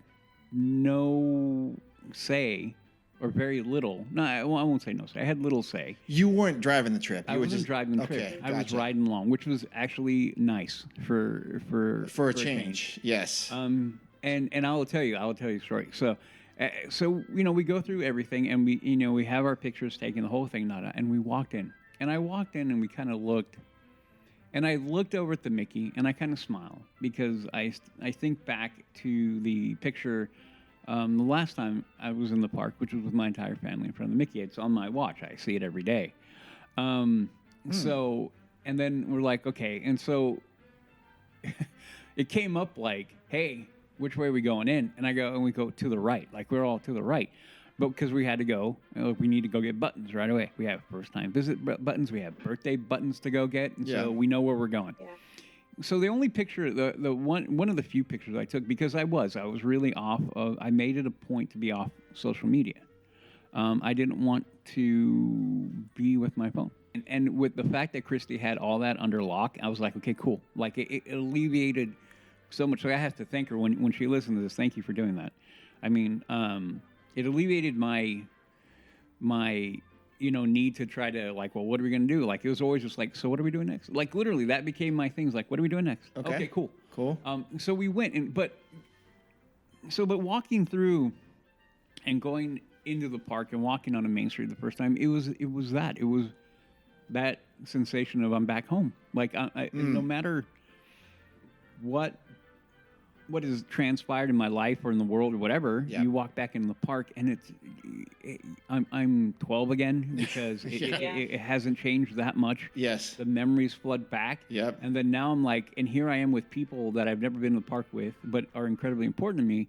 no say or very little. No, I won't say no say. I had little say. You weren't driving the trip. I wasn't driving the trip. I was riding along, which was actually nice for a change. Yes. and I'll tell you a story. So we go through everything, and we have our pictures taken, the whole thing, nada, and we walked in, and I walked in, and we kind of looked, and I looked over at the Mickey, and I kind of smiled because I think back to the picture. The last time I was in the park, which was with my entire family in front of the Mickey, it's on my watch. I see it every day. So, and then we're like, okay, and so it came up like, hey, which way are we going in? And we go to the right. Like, we're all to the right. But because we had to go, we need to go get buttons right away. We have first-time visit buttons. We have birthday buttons to go get. And so we know where we're going. Yeah. So the only picture, the one of the few pictures I took, because I was really off of, I made it a point to be off social media. I didn't want to be with my phone. And with the fact that Christy had all that under lock, I was like, okay, cool. Like, it alleviated so much. So I have to thank her when she listened to this. Thank you for doing that. I mean, it alleviated my need to try to, like, well, what are we going to do? Like, it was always just like, so what are we doing next? Like, literally, that became my things. Like, what are we doing next? Okay, cool. So we went, but walking through and going into the park and walking on a main street the first time, it was that sensation of I'm back home. Like, no matter what has transpired in my life or in the world or whatever, you walk back into the park and I'm 12 again because it hasn't changed that much. Yes. The memories flood back. Yep. And then now I'm like, and here I am with people that I've never been to the park with, but are incredibly important to me.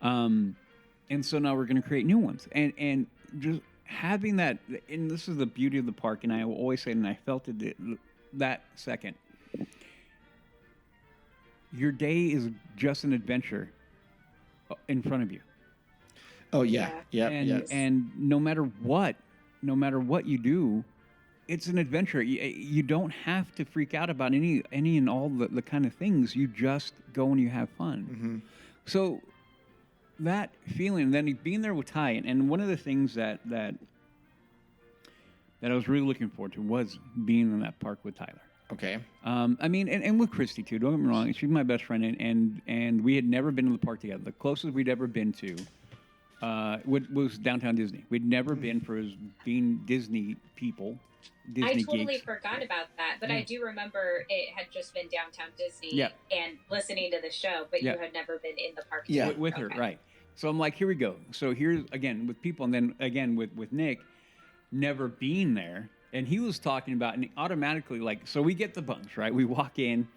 And so now we're going to create new ones. And just having that, and this is the beauty of the park, and I will always say it, and I felt it that second. Your day is just an adventure in front of you. Oh yeah, yeah. And no matter what you do, it's an adventure. You don't have to freak out about any and all the kind of things. You just go and you have fun. Mm-hmm. So that feeling, and then being there with Ty, and one of the things that I was really looking forward to was being in that park with Tyler. Okay. I mean, and with Christy too. Don't get me wrong; she's my best friend, and we had never been to the park together. The closest we'd ever been to was downtown Disney. We'd never been for being Disney people. Disney I totally geeks. forgot about that, but I do remember it had just been downtown Disney and listening to the show, but you had never been in the park. Yeah, with her, right? So I'm like, here we go. So here's again with people, and then again with Nick, never being there. And he was talking about, and automatically, like, so we get the bunch, right? We walk in,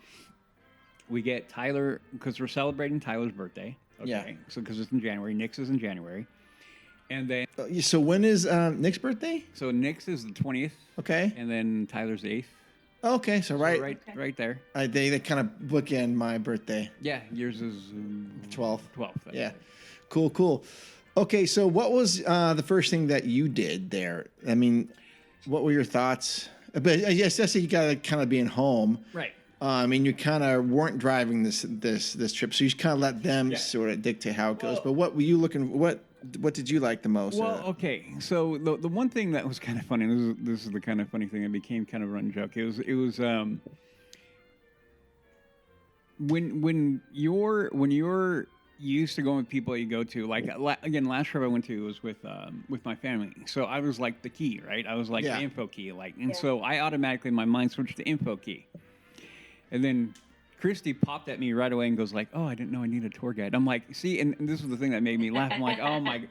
we get Tyler, because we're celebrating Tyler's birthday. Okay? Yeah. So, because it's in January. Nick's is in January. And then. So, when is Nick's birthday? So, Nick's is the 20th. Okay. And then Tyler's 8th. Okay. So right there. They kind of bookend my birthday. Yeah. Yours is 12th. 12th. Yeah. Right. Cool. Okay. So, what was the first thing that you did there? I mean, what were your thoughts? But I guess that's you got to kind of being home, right? I mean, you kind of weren't driving this trip, so you kind of let them sort of dictate how it goes. But what were you looking? What did you like the most? Well, okay. So the one thing that was kind of funny. This is the kind of funny thing that became kind of a running joke. It was when you're used to going with people you go to, like again, last trip I went to was with my family. So I was like the key, right? I was like the info key, so I automatically my mind switched to info key. And then Christy popped at me right away and goes like, "Oh, I didn't know I needed a tour guide." I'm like, "See," and this was the thing that made me laugh. I'm like, "Oh my,"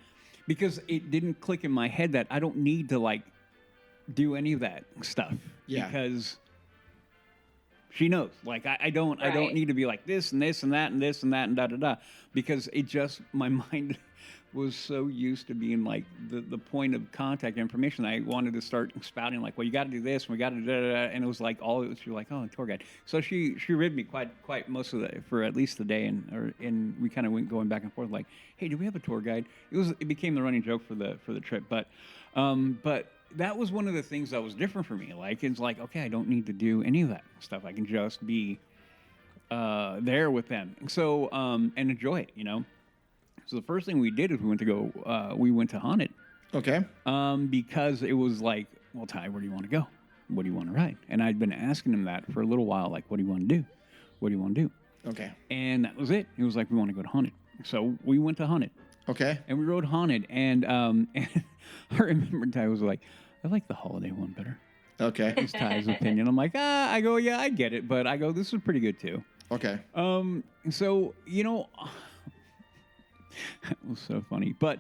because it didn't click in my head that I don't need to like do any of that stuff because she knows. Like I don't need to be like this and this and that and this and that and da da da, because it just my mind was so used to being like the point of contact information. I wanted to start spouting like, well, you got to do this and we got to do that, and it was like all it was. You're like, oh, a tour guide. So she ribbed me quite most of the for at least the day, and we kind of went going back and forth like, hey, do we have a tour guide? It became the running joke for the trip, but that was one of the things that was different for me. Like, it's like, okay, I don't need to do any of that stuff. I can just be there with them. So, and enjoy it, you know? So the first thing we did is we went to Haunted. Okay. Because it was like, well, Ty, where do you want to go? What do you want to ride? And I'd been asking him that for a little while, like, what do you want to do? What do you want to do? Okay. And that was it. He was like, we want to go to Haunted. So we went to Haunted. Okay. And we rode Haunted, and and I remember Ty was like, I like the holiday one better. Okay. It's Ty's opinion. I'm like, I go, yeah, I get it, but I go, this is pretty good too. Okay. So, you know, it was so funny, but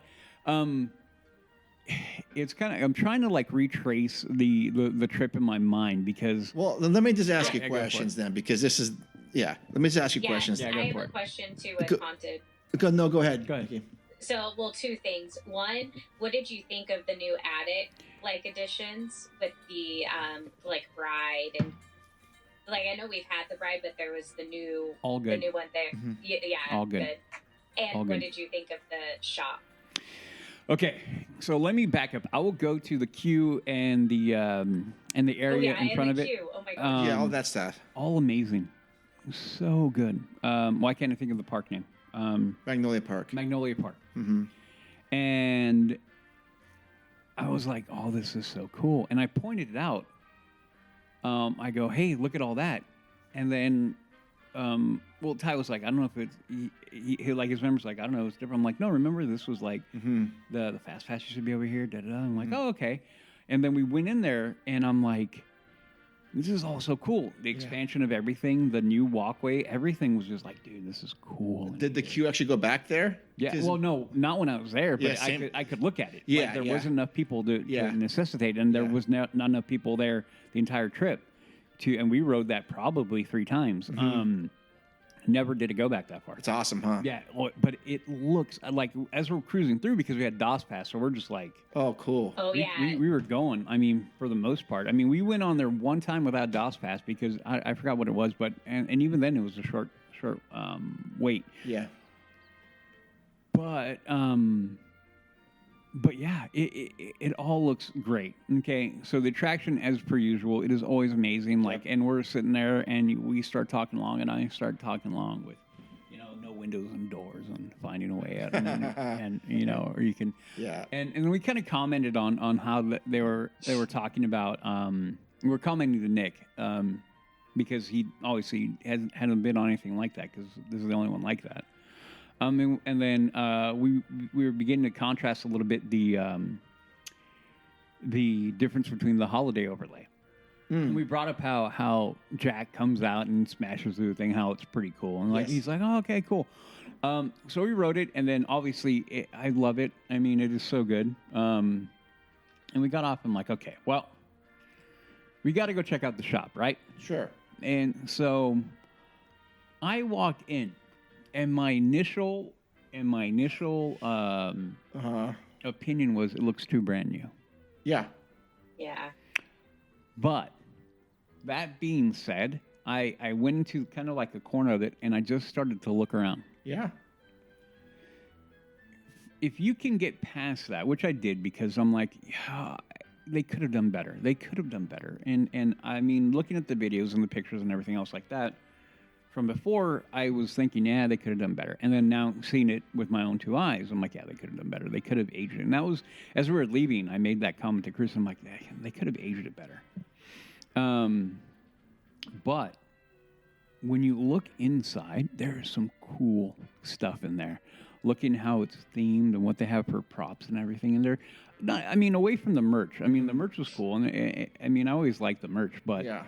it's kind of, I'm trying to like retrace the trip in my mind because. Well, let me just ask you Yeah, go for questions it. then, because this is, let me just ask you Yeah, questions. Yeah, I go have for a it. question too with Go- Haunted. Go ahead. Go ahead. Nikki. So, well, two things. One, what did you think of the new attic like additions with the like bride and like I know we've had the bride, but there was the new All the good. new one there. Mhm. Yeah, All good. And All what good. did you think of the shop? Okay, so let me back up. I will go to the queue and the area in front of it. Queue. Oh my god. Yeah, all that stuff. All amazing, so good. Why can't I think of the park name? Magnolia Park. Magnolia Park. Mm-hmm. And I was like, "Oh, this is so cool!" And I pointed it out. I go, "Hey, look at all that!" And then, well, Ty was like, "I don't know if it's he like his member's like, I don't know, it's different." I'm like, "No, remember this was like Mm-hmm. the fast pass should be over here." Da da da. I'm like, "Oh, okay." And then we went in there, and I'm like, "This is all so cool." The expansion of everything, the new walkway, everything was just like, "Dude, this is cool." Did the queue actually go back there? Yeah, 'Cause- well, no, not when I was there, but Yeah, same. I could look at it. Yeah, Like, there yeah. wasn't enough people to Yeah. necessitate, and there Yeah. was not enough people there the entire trip. And we rode that probably 3 times. Never did it go back that far. It's awesome, huh? Yeah, but it looks like as we're cruising through because we had DOS pass, so we're just like, Oh, cool. Oh yeah. we were going. I mean, for the most part. I mean, we went on there one time without DOS pass because I forgot what it was, but and even then it was a short wait. Yeah. But yeah, it all looks great. Okay, so the attraction, as per usual, it is always amazing. Like, and we're sitting there, and we start talking along, and I start talking along with, no windows and doors, and finding a way out, and or you can, Yeah. And then we kind of commented on how they were talking about. We were commenting to Nick because he obviously hadn't been on anything like that because this is the only one like that. And then we were beginning to contrast a little bit the difference between the holiday overlay. And we brought up how Jack comes out and smashes through the thing, how it's pretty cool, and like Yes. he's like, "Oh, okay, cool." So we wrote it, and then obviously I love it. I mean, it is so good. And we got off. I'm like, okay, well, we got to go check out the shop, right? Sure. And so I walked in. And my initial opinion was it looks too brand new. Yeah. Yeah. But that being said, I went into kind of like a corner of it and I just started to look around. Yeah. If you can get past that, which I did because I'm like, yeah, they could have done better. They could have done better. And I mean, looking at the videos and the pictures and everything else like that, from before, I was thinking, yeah, they could have done better. And then now seeing it with my own 2 eyes, I'm like, yeah, they could have done better. They could have aged it. And that was, as we were leaving, I made that comment to Chris. I'm like, yeah, they could have aged it better. But when you look inside, there is some cool stuff in there. Looking how it's themed and what they have for props and everything in there. Not, I mean, away from the merch. I mean, the merch was cool. And I mean, I always liked the merch. But Yeah.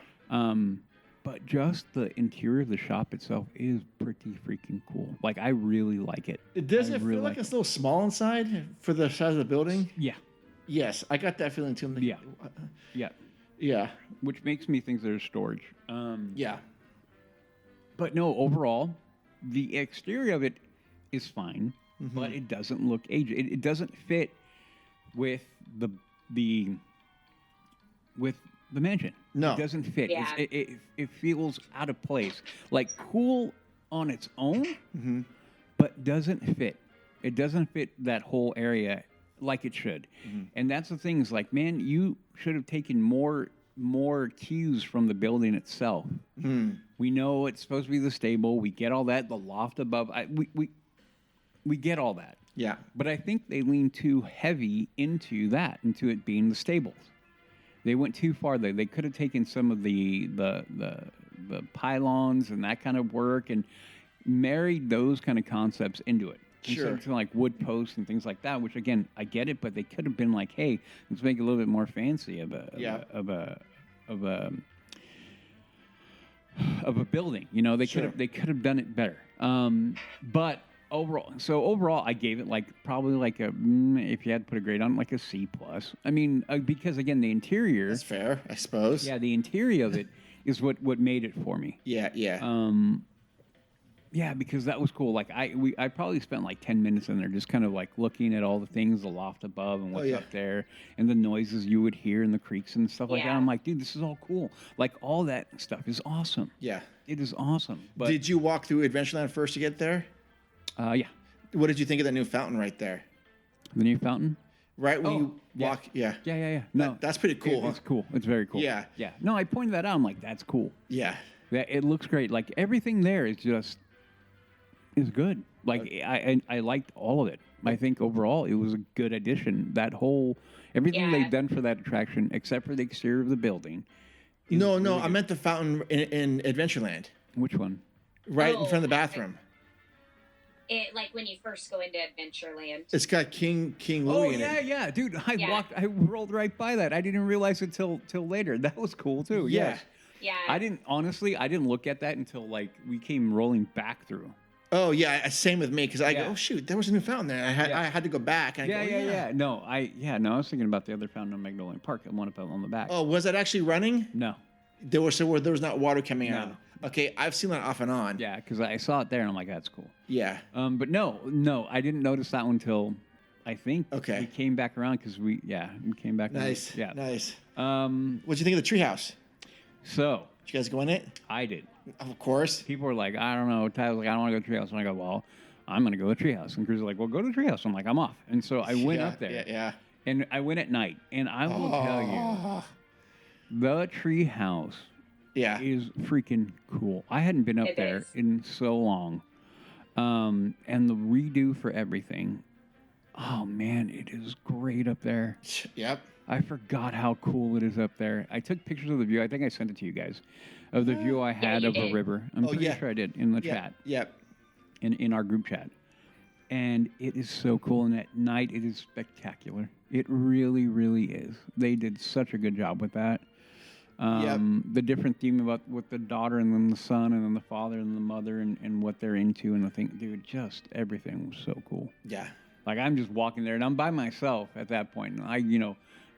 But just the interior of the shop itself is pretty freaking cool. Like, I really like it. Does I it really feel like it. it's a little small inside for the size of the building? Yeah, Yes, I got that feeling too. I'm like, Yeah. yeah. Yeah. Which makes me think there's storage. Yeah. But no, overall, the exterior of it is fine, but it doesn't look aged. It doesn't fit with the mansion. No. It doesn't fit. Yeah. It feels out of place. Like cool on its own, but doesn't fit. It doesn't fit that whole area like it should. And that's the thing is like, man, you should have taken more cues from the building itself. We know it's supposed to be the stable. We get all that. The loft above. We get all that. Yeah. But I think they lean too heavy into it being the stables. They went too far there. They could have taken some of the pylons and that kind of work and married those kind of concepts into it. Sure. Instead of like wood posts and things like that, which again, I get it, but they could have been like, hey, let's make it a little bit more fancy of a building. You know, they could have done it better. But overall, I gave it like probably like a if you had to put a grade on it, like a C plus. I mean, because again, the interior. That's fair, I suppose. Yeah, the interior of it is what made it for me. Yeah. Yeah, because that was cool. Like I probably spent like 10 minutes in there just kind of like looking at all the things, the loft above and what's up there, and the noises you would hear and the creaks and stuff like that. I'm like, dude, this is all cool. Like all that stuff is awesome. Yeah. It is awesome. But did you walk through Adventureland first to get there? Yeah. What did you think of that new fountain right there? The new fountain? Right when you walk, yeah. No, that's pretty cool. It's cool. It's very cool. Yeah. No, I pointed that out. I'm like, that's cool. Yeah. It looks great. Like everything there is good. Like I liked all of it. I think overall it was a good addition. That whole everything they've done for that attraction, except for the exterior of the building. No, I meant the fountain in Adventureland. Which one? Right in front of the bathroom. It like when you first go into Adventureland. It's got King Louis Oh in it. yeah, dude. I rolled right by that. I didn't realize it till later. That was cool too. Yeah. Yes. Yeah. I didn't look at that until like we came rolling back through. Oh yeah, same with me because I go, oh shoot, there was a new fountain there. I had to go back. And I go, No, I was thinking about the other fountain in Magnolia Park. The one up on the back. Oh, was that actually running? No. There was not water coming out. Okay, I've seen that off and on. Yeah, because I saw it there and I'm like, that's cool. Yeah. But no, I didn't notice that one until I think we came back around because we came back. Nice. Around. Yeah. Nice. What do you think of the treehouse? So. Did you guys go in it? I did. Of course. People were like, I don't know. Ty was like, I don't want to go to the treehouse. And I go, well, I'm going to go to the treehouse. And Cruz was like, well, go to the treehouse. I'm like, I'm off. And so I went up there. Yeah. And I went at night. And I will tell you, the treehouse is freaking cool. I hadn't been up there in so long. And the redo for everything. Oh, man, it is great up there. Yep. I forgot how cool it is up there. I took pictures of the view. I think I sent it to you guys. Of the view I had of a river. I'm pretty sure I did in the chat. Yep. In our group chat. And it is so cool. And at night, it is spectacular. It really, really is. They did such a good job with that. The different theme about with the daughter and then the son and then the father and the mother and what they're into and the thing. Dude, just everything was so cool. Yeah. Like I'm just walking there and I'm by myself at that point. And I,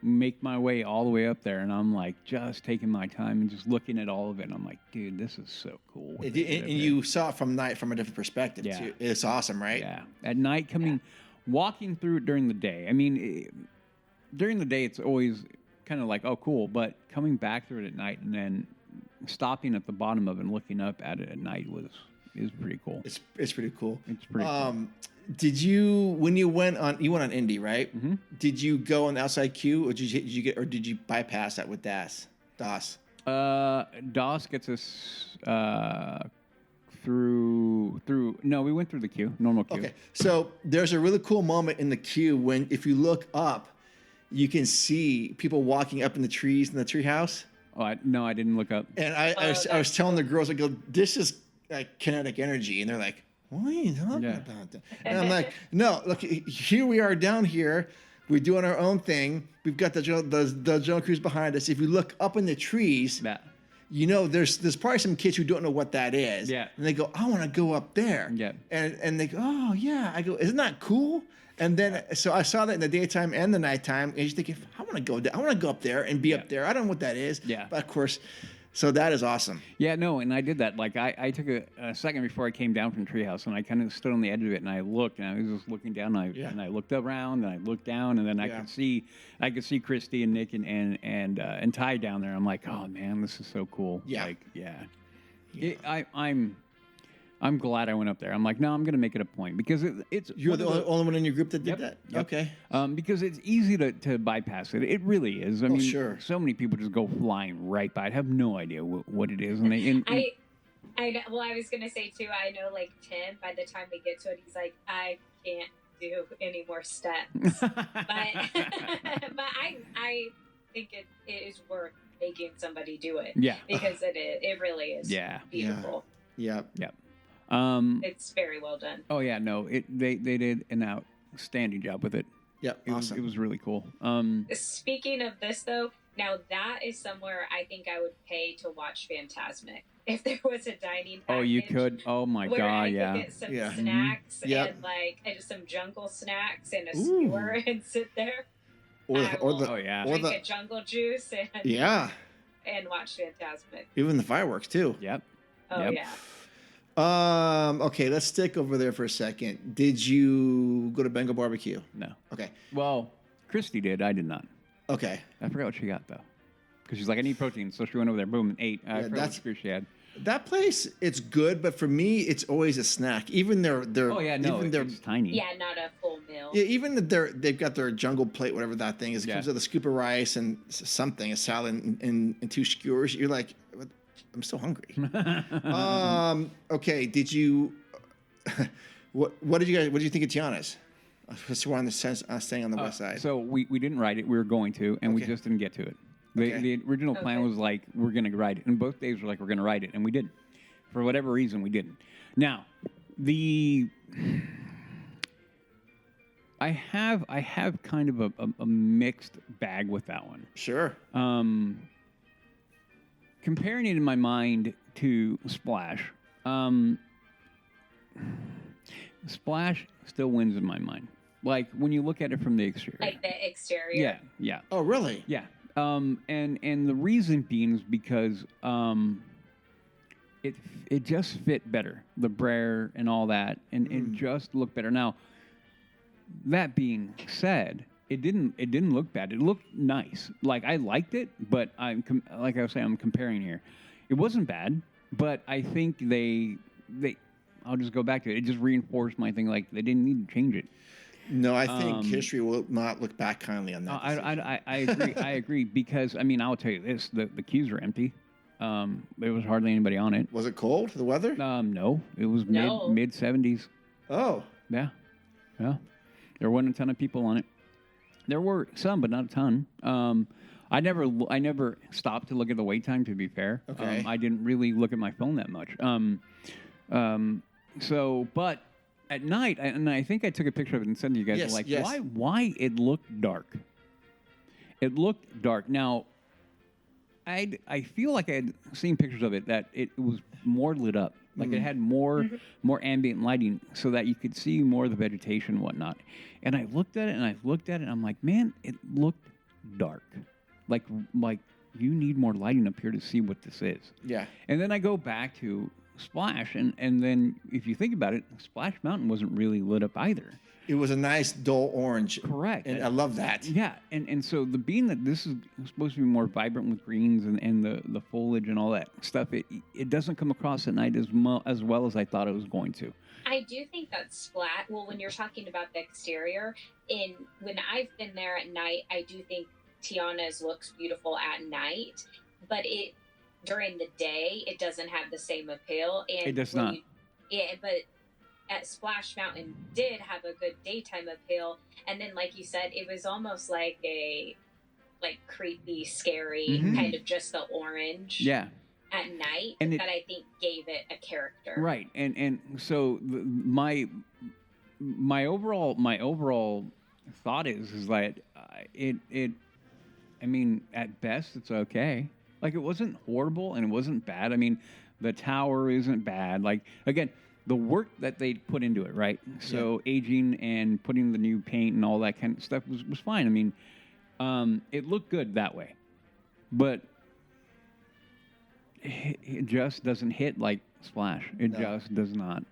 make my way all the way up there and I'm like just taking my time and just looking at all of it. And I'm like, dude, this is so cool. And you saw it from night from a different perspective too. It's awesome, right? Yeah. At night walking through it during the day. I mean, during the day, it's always kind of like, oh, cool. But coming back through it at night and then stopping at the bottom of it and looking up at it at night is pretty cool. It's pretty cool. It's pretty cool. Did you when you went on Indy, right? Mm-hmm. Did you go on the outside queue or did you bypass that with DAS? DOS gets us through. No, we went through the queue, normal queue. Okay, so there's a really cool moment in the queue when if you look up, you can see people walking up in the trees in the treehouse. Oh, I didn't look up. And I was telling the girls, I go, this is like kinetic energy, and they're like, what are you talking about? And I'm like, no, look, here we are down here. We're doing our own thing. We've got the jungle cruise behind us. If you look up in the trees, there's probably some kids who don't know what that is. Yeah. And they go, I want to go up there. Yeah. And they go, oh, yeah. I go, isn't that cool? And then, so I saw that in the daytime and the nighttime. And you think, I want to go there. I want to go up there and be up there. I don't know what that is. Yeah. But of course, so that is awesome. Yeah, no, and I did that. Like, I took a second before I came down from the treehouse, and I kind of stood on the edge of it, and I looked, and I was just looking down, and I looked around, and I looked down, and then I could see Christy and Nick and Ty down there. I'm like, oh man, this is so cool. Yeah. Like, yeah. I'm glad I went up there. I'm like, no, I'm going to make it a point because it's. You're the only one in your group that did that? Yep. Okay. Because it's easy to bypass it. It really is. I mean, sure. So many people just go flying right by it, have no idea what it is. And I know, well, I was going to say, too, I know, like, Tim, by the time we get to it, he's like, I can't do any more steps. but I think it is worth making somebody do it. Yeah. Because it really is beautiful. Yeah. Yep. It's very well done. Oh yeah, no, they did an outstanding job with it. Yeah, It was really cool. Speaking of this, though, now that is somewhere I think I would pay to watch Phantasmic. If there was a dining package. Oh, you could. Oh my where God, I yeah. could get some Yeah. snacks Yep. and and just some jungle snacks and a Ooh. skewer and sit there. Or I or will the Oh yeah. or drink the a jungle juice yeah, and watch Phantasmic. even the fireworks too. Yep. Oh Yep. yeah. Okay, let's stick over there for a second. Did you go to Bengal barbecue? No. Okay. Well, Christy did. I did not. Okay. I forgot what she got though, because she's like, I need protein, so she went over there, boom, and ate. I forgot what that's- screw she had. That place, it's good, but for me, it's always a snack. Even their Oh yeah, no, even their it's tiny. Yeah, not a full meal. yeah, even they've got their jungle plate, whatever that thing is. It comes Yeah. with a scoop of rice and something, a salad and two skewers. You're like, "What? I'm still hungry. Okay, did you? What did you think of Tiana's? Because we're on the staying on the west side. So we didn't ride it. We were going to, and we Okay. just didn't get to it. Okay. The original plan Okay. was like, we're going to ride it. And both days were like, we're going to ride it. And we didn't. For whatever reason, we didn't. Now, I have kind of a mixed bag with that one. Sure. Comparing it in my mind to Splash, Splash still wins in my mind. Like when you look at it from the exterior. Like the exterior. Yeah, yeah. Oh, really? Yeah. And the reason being is because it just fit better, the brayer and all that, and it just looked better. Now, that being said, it didn't look bad. It looked nice. Like I liked it, but like I was saying, I'm comparing here. It wasn't bad, but I think they I'll just go back to it. It just reinforced my thing. Like they didn't need to change it. No, I think history will not look back kindly on that. I agree. I agree because I mean I'll tell you this: the queues are empty. There was hardly anybody on it. Was it cold? The weather? No, it was No. mid 70s. Oh, Yeah. There wasn't a ton of people on it. There were some, but not a ton. I never stopped to look at the wait time. To be fair, Okay. I didn't really look at my phone that much. But at night, and I think I took a picture of it and sent it to you guys. Yes, Like, yes. why it looked dark? It looked dark. Now, I feel like I had seen pictures of it that it was more lit up. Like it had more ambient lighting so that you could see more of the vegetation and whatnot. And I looked at it and I'm like, man, it looked dark. Like you need more lighting up here to see what this is. yeah. And then I go back to Splash, and then if you think about it, Splash Mountain wasn't really lit up either. It was a nice dull orange. Correct. And I love that. Yeah, and so the being that this is supposed to be more vibrant with greens and the foliage and all that stuff, it doesn't come across at night as well as I thought it was going to. I do think that Splat. Well, when you're talking about the exterior, when I've been there at night, I do think Tiana's looks beautiful at night, but during the day it doesn't have the same appeal. And It does not. But at Splash Mountain did have a good daytime appeal, and then like you said, it was almost like a creepy, scary kind of just the orange. Yeah. At night, And that I think gave it a character. Right, and so my overall thought is that I mean, at best it's okay. Like it wasn't horrible and it wasn't bad. I mean, the tower isn't bad. Like again, the work that they put into it, right? So aging and putting the new paint and all that kind of stuff was fine. I mean, it looked good that way, but it just doesn't hit like Splash. It just does not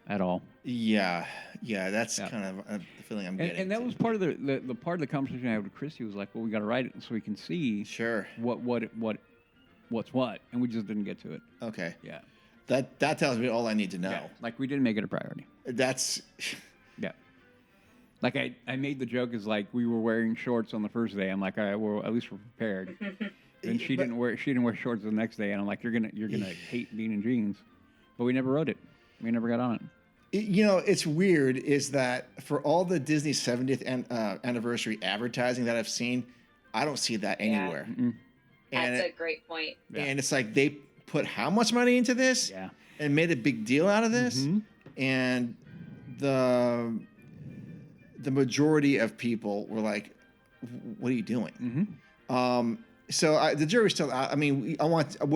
at all. Yeah. That's kind of the feeling I'm getting. And that was part of the part of the conversation I had with Christy was like, well, we got to write it so we can see Sure. what's what, and we just didn't get to it. Okay. Yeah. That tells me all I need to know. Yeah. Like we didn't make it a priority. That's Yeah. Like I made the joke is like we were wearing shorts on the first day. I'm like, all right, well at least we're prepared. And she didn't wear shorts the next day, and I'm like, you're gonna hate being in jeans. But we never wrote it. We never got on it. You know, it's weird is that for all the Disney 70th anniversary advertising that I've seen, I don't see that anywhere. Mm-mm. That's a great point. And it's like they put how much money into this Yeah. and made a big deal out of this, Mhm. and the majority of people were like, "What are you doing?" Mhm. So the jury's still out. I mean, I want to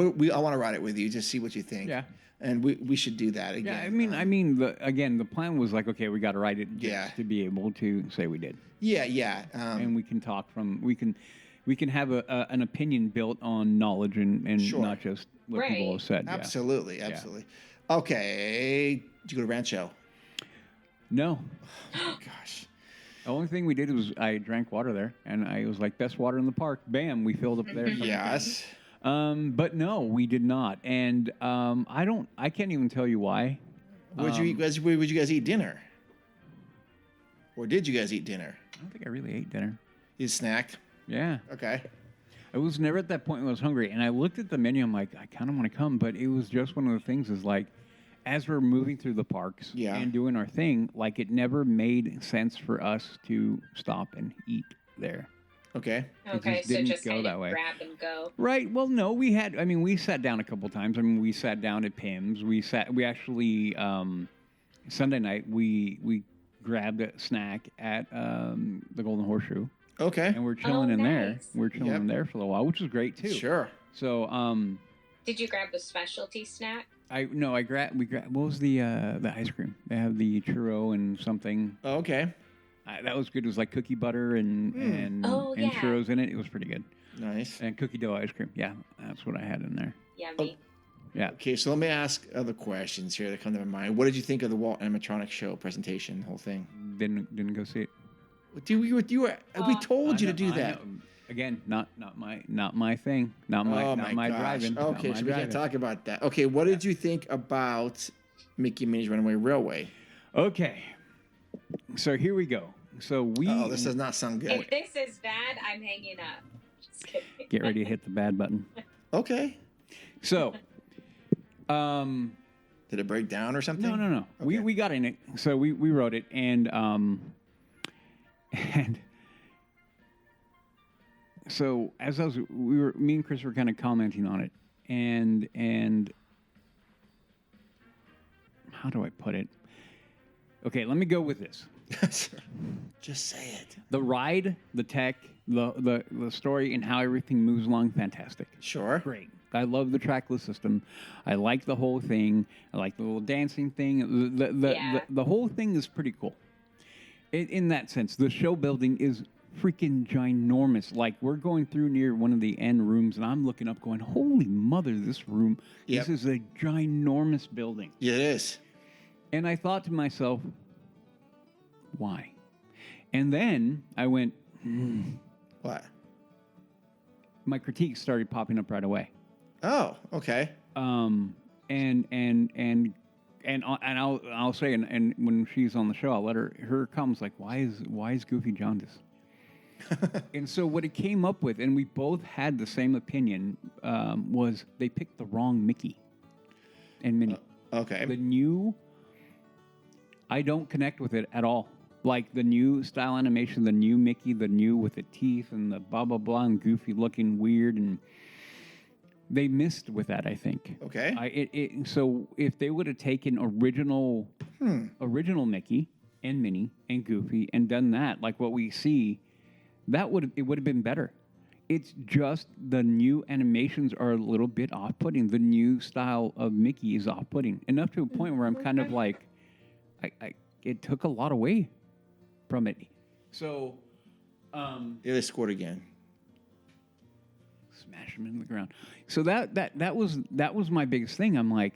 ride it with you, just see what you think. Yeah. And we should do that again. Yeah, I mean, the plan was like, okay, we got to write it just to be able to say we did, Yeah. and we can talk from we can have an opinion built on knowledge and Sure. not just what people have said. Absolutely. Okay, did you go to Rancho? No, Oh, gosh. the only thing we did was I drank water there, and I was like, best water in the park. Bam, we filled up there. Yes. But no, we did not, and I can't even tell you why. Would you guys? Where would you guys eat dinner? Or did you guys eat dinner? I don't think I really ate dinner. You snacked. Yeah. Okay. I was never at that point when I was hungry, and I looked at the menu. I'm like, I kind of want to come, but it was just one of the things. Is like, as we're moving through the parks and doing our thing, like it never made sense for us to stop and eat there. Okay. Okay, so didn't just go kind that of way. grab and go. Right. Well, no, we had. I mean, we sat down a couple times. I mean, we sat down at Pim's. We actually Sunday night we grabbed a snack at the Golden Horseshoe. Okay. And we're chilling in there. Nice. We're chilling in there for a while, which was great too. Sure. So, Did you grab a specialty snack? we grabbed. What was the ice cream? They have the churro and something. Oh, okay. That was good. It was like cookie butter and churros in it. It was pretty good. Nice. And cookie dough ice cream. Yeah, that's what I had in there. Yummy. Yeah. Okay, so let me ask other questions here that come to my mind. What did you think of the Walt Animatronics show presentation, the whole thing? Didn't go see it. We told you to do I that. know. Again, not my thing. Not my gosh. driving. Okay, so we gotta talk about that. Okay, what did you think about Mickey and Minnie's Runaway Railway? Okay, so here we go. So Oh, this does not sound good. If this is bad, I'm hanging up. Just kidding. get ready to hit the bad button. Okay. So, Did it break down or something? no. Okay. We got in it. So we wrote it, and so as me and Chris were kind of commenting on it, and how do I put it? Okay, let me go with this. Just say it. The ride, the tech, the story, and how everything moves along, fantastic. Sure. Great. I love the trackless system. I like the whole thing. I like the little dancing thing. The whole thing is pretty cool. In that sense, the show building is freaking ginormous. Like, we're going through near one of the end rooms, and I'm looking up going, holy mother, this room. Yep. This is a ginormous building. Yeah, it is. And I thought to myself, why? And then I went, What? my critiques started popping up right away. Oh, okay. And I'll say, and when she's on the show, I'll let her comments like, why is Goofy jaundiced? And so what it came up with, and we both had the same opinion, was they picked the wrong Mickey and Minnie. Okay. The new, I don't connect with it at all. Like the new style animation, the new Mickey, the new with the teeth and the blah, blah, blah, and Goofy looking weird, and they missed with that, I think. Okay. So if they would have taken original Mickey and Minnie and Goofy and done that, like what we see, it would have been better. It's just the new animations are a little bit off-putting. The new style of Mickey is off-putting enough to a point where I'm kind of like, it took a lot away from it. So, Yeah, they scored again. smash them into the ground. So that was my biggest thing. I'm like,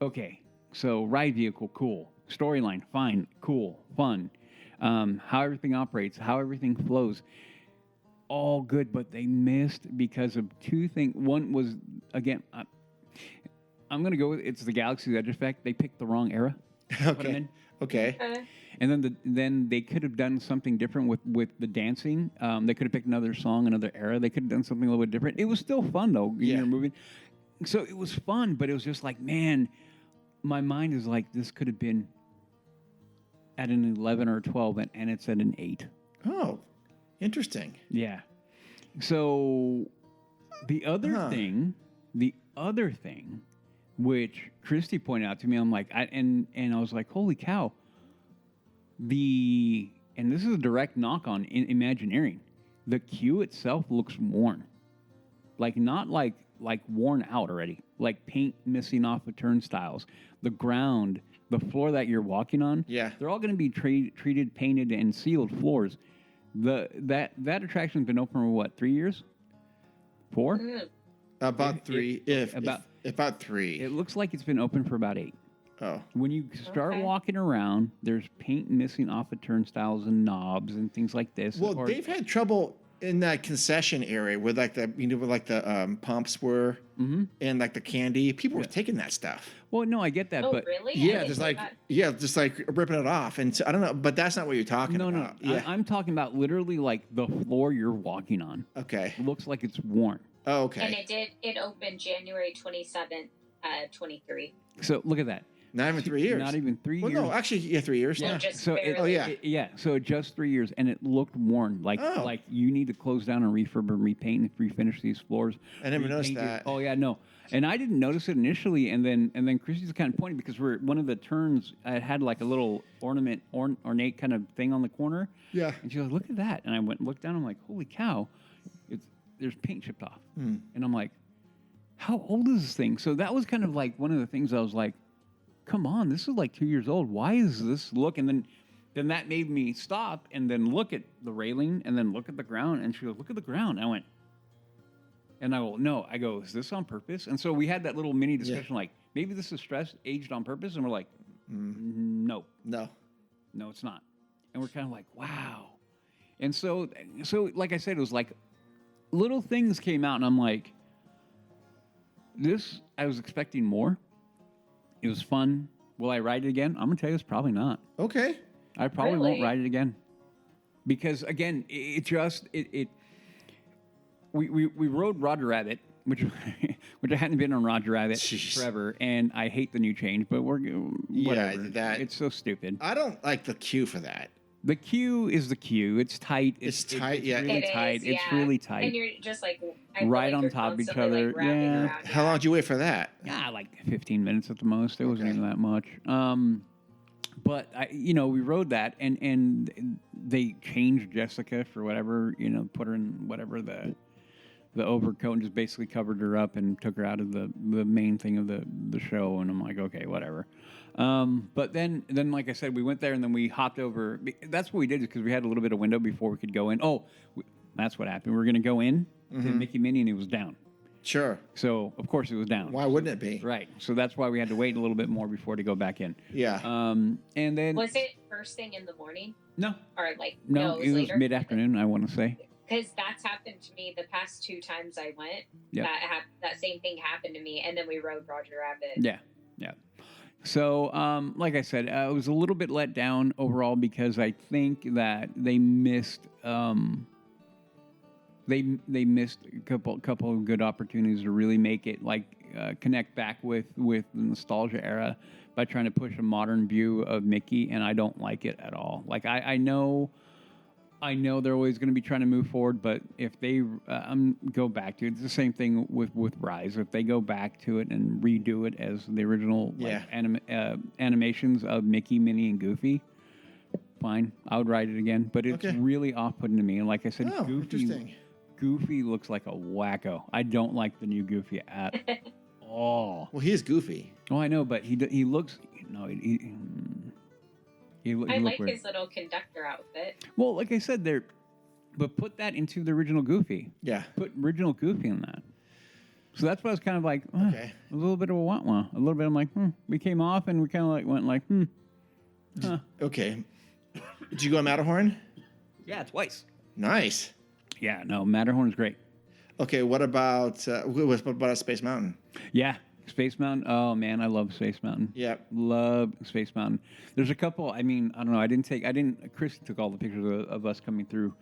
okay, so ride vehicle, cool. Storyline, fine, cool, fun. How everything operates, how everything flows, all good. But they missed because of two things. One was, again, I'm going to go with it's the Galaxy's Edge effect. They picked the wrong era. Okay. Okay. And then they could have done something different with the dancing. They could have picked another song, another era. They could have done something a little bit different. It was still fun though. Yeah. Moving. So it was fun, but it was just like, man, my mind is like, this could have been at an 11 or 12, and it's at an 8. Oh, interesting. Yeah. So the other thing The other thing, which Christy pointed out to me, I'm like, and I was like, holy cow. And this is a direct knock on Imagineering. The queue itself looks worn, like not like worn out already, like paint missing off the turnstiles, the ground, the floor that you're walking on. Yeah, they're all going to be treated, painted, and sealed floors. That attraction's been open for what, 3 years? 4? about 3. About 3. It looks like it's been open for about 8. Oh. When you start walking around, there's paint missing off the turnstiles and knobs and things like this. Well, they've had trouble in that concession area where where the pumps were and like the candy. People were taking that stuff. Well, no, I get that, Oh, but really? Yeah, just like ripping it off. And so, I don't know, but that's not what you're talking about. No. Yeah. I'm talking about literally like the floor you're walking on. Okay. It looks like it's worn. Oh, okay. And it opened January 27th, 23. So look at that. Not even 3 years. Not even 3 years. Well, no, actually, 3 years. So Yeah. just So barely. so just 3 years, and it looked worn. Like you need to close down and refurb and repaint and refinish these floors. I never noticed Repaint that. Oh yeah, no, and I didn't notice it initially, and then Christy's kind of pointing because one of the turns had like a little ornate kind of thing on the corner. Yeah. And she goes, "Look at that!" And I went and looked down. I'm like, "Holy cow!" There's paint chipped off, and I'm like, "How old is this thing?" So that was kind of like one of the things I was like, come on, this is like 2 years old. Why is this look? And then that made me stop and then look at the railing and then look at the ground. And she goes, look at the ground. I went, and I go, no. I go, is this on purpose? And so we had that little mini discussion, like maybe this is stress aged on purpose. And we're like, no, it's not. And we're kind of like, wow. And so like I said, it was like little things came out, and I'm like, I was expecting more. It was fun. Will I ride it again? I'm gonna tell you, it's probably not. Okay. I probably won't ride it again, because again, we rode Roger Rabbit, which I hadn't been on Roger Rabbit forever, and I hate the new change. But whatever. It's so stupid. I don't like the queue for that. The queue is the queue. It's tight. It's tight. Yeah, really tight. It's really tight. And you're just like right on top of each other. Yeah. How long did you wait for that? Yeah, like 15 minutes at the most. It wasn't even that much. But we rode that, and they changed Jessica for whatever, put her in whatever the overcoat and just basically covered her up and took her out of the main thing of the show. And I'm like, okay, whatever. But then like I said, we went there and then we hopped over. That's what we did, because we had a little bit of window before we could go in. That's what happened. We were going to go in to Mickey Minnie, and it was down. Sure. So of course it was down. Why wouldn't it be? Right. So that's why we had to wait a little bit more before to go back in. Yeah. And then was it first thing in the morning? No. Or like no, it was later? mid-afternoon, I want to say. Because that's happened to me the past 2 times I went. Yep. That same thing happened to me, and then we rode Roger Rabbit. Yeah. So, like I said, I was a little bit let down overall, because I think that they missed they missed a couple of good opportunities to really make it connect back with the nostalgia era by trying to push a modern view of Mickey, and I don't like it at all. Like I know they're always going to be trying to move forward, but if they go back to it, it's the same thing with Rise. If they go back to it and redo it as the original animations of Mickey, Minnie, and Goofy, fine, I would ride it again. But it's really off-putting to me. And like I said, Goofy looks like a wacko. I don't like the new Goofy at all. Well, he is Goofy. Oh, I know, but he looks. No, I like his little conductor outfit. Well, like I said, but put that into the original Goofy. Yeah. Put original Goofy in that. So that's why I was kind of like, a little bit of a wah-wah. A little bit, I'm like, We came off and we kind of went like, Okay. Did you go to Matterhorn? Yeah, twice. Nice. Yeah, no, Matterhorn is great. Okay, what about Space Mountain? Yeah. Space Mountain. Oh man, I love Space Mountain. Yeah, love Space Mountain. There's a couple. I mean, I don't know. Chris took all the pictures of us coming through.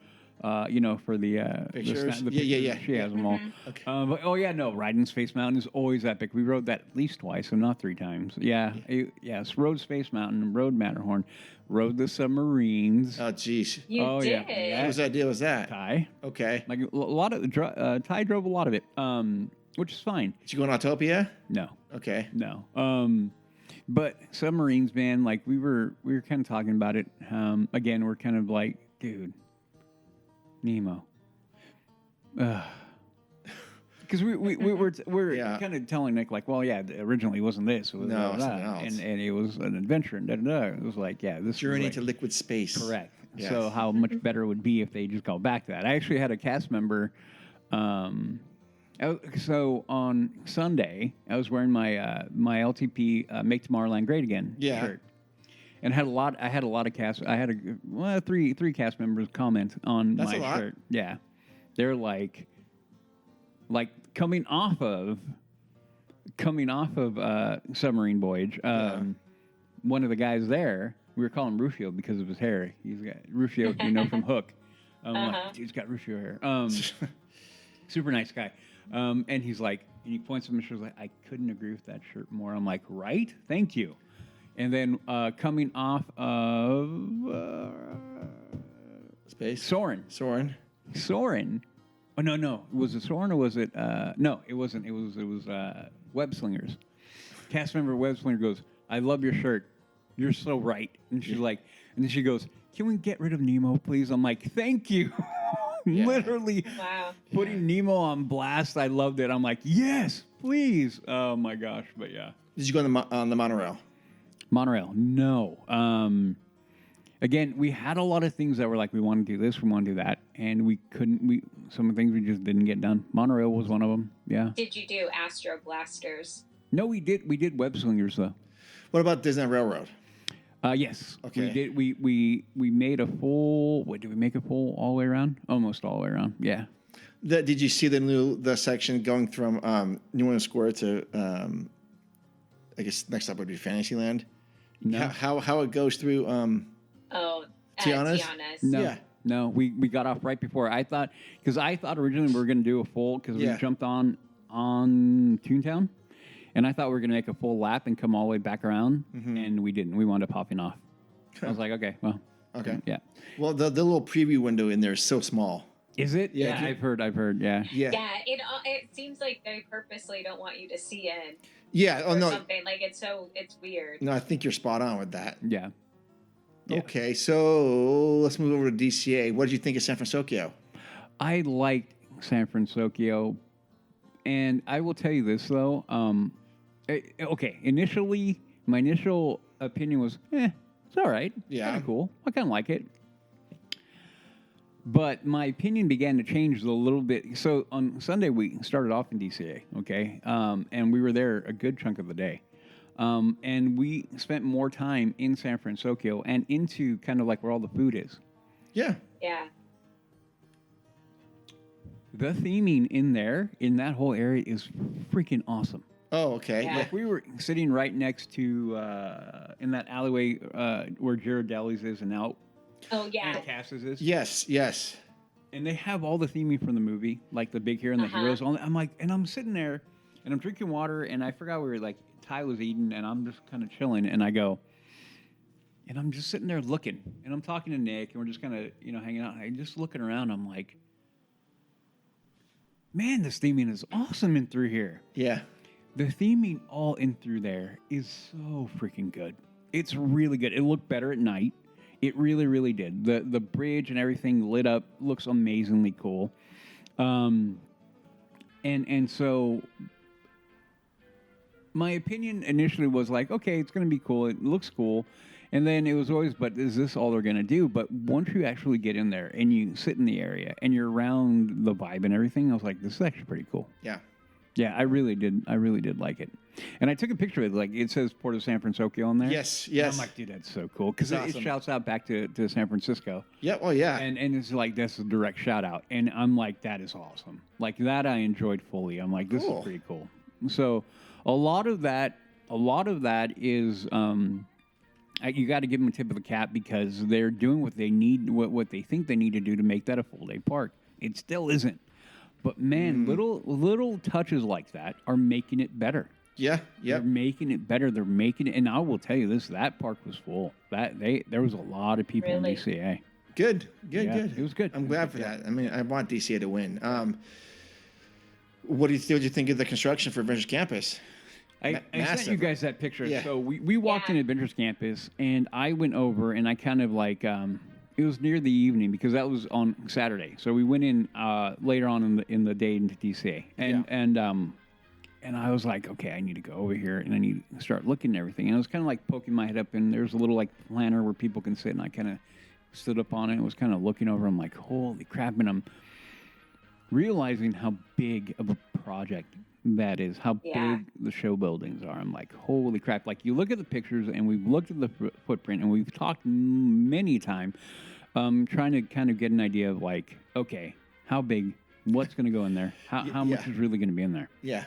For the pictures. The Yeah. She has them all. Okay. But riding Space Mountain is always epic. We rode that at least twice, so not 3 times. Yeah. Yes. Rode Space Mountain. Rode Matterhorn. Rode the submarines. Oh, geez. You did. Yeah. Whose idea was that? Ty. Okay. Like a lot of Ty drove a lot of it. which is fine. Did you go on Autopia? No, Okay. no. But submarines, man, like we were kind of talking about it. Again, we're kind of like, dude, Nemo. Because we're Yeah. kind of telling Nick like, well, yeah, originally it wasn't this, it was No, that, something else. and it was an adventure, and it was like, yeah, this Journey was to like, liquid space. correct. Yes. So how much better it would be if they just go back to that? I actually had a cast member. So on Sunday, I was wearing my my LTP Make Tomorrowland Great Again shirt, and I had a lot of cast. I had three cast members comment on That's my a lot. shirt. Yeah, they're like coming off of Submarine Voyage. One of the guys there, we were calling him Rufio because of his hair. He's got Rufio, you know, from Hook. Like, dude's got Rufio hair. Super nice guy. And he's like, and he points at my shirt, like, I couldn't agree with that shirt more. I'm like, right? Thank you. And then coming off of Space. Soren. Oh no. Was it Soren or was it? No, it wasn't. It was Web Slingers. Cast member Web Slinger goes, I love your shirt. You're so right. And she's like, and then she goes, can we get rid of Nemo, please? I'm like, thank you. Literally putting Nemo on blast. I loved it. I'm like, yes, please. Oh my gosh. But yeah. Did you go on the monorail? Monorail, no. Again, we had a lot of things that were like, we want to do this, we want to do that, and we couldn't. Some of the things we just didn't get done. Monorail was one of them. Yeah. Did you do Astro Blasters? No, we did. We did Web Slingers though. What about Disneyland Railroad? Yes. Okay. We did. We made a full. What did we make a full all the way around? Almost all the way around. Yeah. Did you see the section going from New Orleans Square to I guess next up would be Fantasyland? No. How it goes through Tiana's? No. Yeah. No. We got off right before. I thought originally we were going to do a full because we jumped on Toontown. And I thought we were going to make a full lap and come all the way back around, and we didn't. We wound up hopping off. I was like, okay, well. Okay. Yeah. Well, the little preview window in there is so small. Is it? Yeah. I've heard, yeah. Yeah. Yeah, it seems like they purposely don't want you to see in. Yeah. Oh, or no. something. Like, it's weird. No, I think you're spot on with that. Yeah. Okay, so let's move over to DCA. What did you think of San Francisco? I liked San Francisco, and I will tell you this, though. Okay, initially, my initial opinion was, it's all right. Yeah. Kind of cool. I kind of like it. But my opinion began to change a little bit. So on Sunday, we started off in DCA, okay? And we were there a good chunk of the day. And we spent more time in San Francisco and into kind of like where all the food is. Yeah. Yeah. The theming in there, in that whole area, is freaking awesome. Oh, okay. Yeah. Like we were sitting right next to in that alleyway where Girardelli's is and out Oh, yeah. and Cass's is. Yes. And they have all the theming from the movie, like the big hero and the heroes. I'm like, and I'm sitting there and I'm drinking water and I forgot we were like Ty was eating and I'm just kind of chilling and I go, and I'm just sitting there looking and I'm talking to Nick and we're just kind of hanging out and I'm just looking around. I'm like, man, this theming is awesome in through here. Yeah. The theming all in through there is so freaking good. It's really good. It looked better at night. It really, really did. The bridge and everything lit up looks amazingly cool. And so my opinion initially was like, okay, it's going to be cool. It looks cool. And then it was always, but is this all they're going to do? But once you actually get in there and you sit in the area and you're around the vibe and everything, I was like, this is actually pretty cool. Yeah. Yeah, I really did like it. And I took a picture of it. Like, it says Port of San Francisco on there. Yes. And I'm like, dude, that's so cool. Because it awesome. shouts out back to San Francisco. Yeah. Oh, yeah. And it's like, that's a direct shout out. And I'm like, that is awesome. Like, that I enjoyed fully. I'm like, this Cool. is pretty cool. So a lot of that is, you got to give them a tip of the cap because they're doing what they need, what they think they need to do to make that a full day park. It still isn't. But man, little touches like that are making it better. Yeah. They're making it better. They're making it, and I will tell you this: that park was full. There was a lot of people Really? in DCA. Good. Yeah, it was good. I'm glad for that. I mean, I want DCA to win. What did you think of the construction for Adventures Campus? I sent Massive. you guys that picture. Yeah. So we walked in Adventures Campus, and I went over, and I kind of like it was near the evening because that was on Saturday. So we went in later on in the day into DCA, and I was like, okay, I need to go over here and I need to start looking at everything. And I was kind of like poking my head up, and there's a little like planter where people can sit, and I kind of stood up on it and was kind of looking over. I'm like, holy crap, and I'm realizing how big of a project that is, how big the show buildings are. I'm like, holy crap. Like, you look at the pictures, and we've looked at the footprint, and we've talked many times trying to kind of get an idea of, like, okay, how big, what's going to go in there, how much is really going to be in there. Yeah.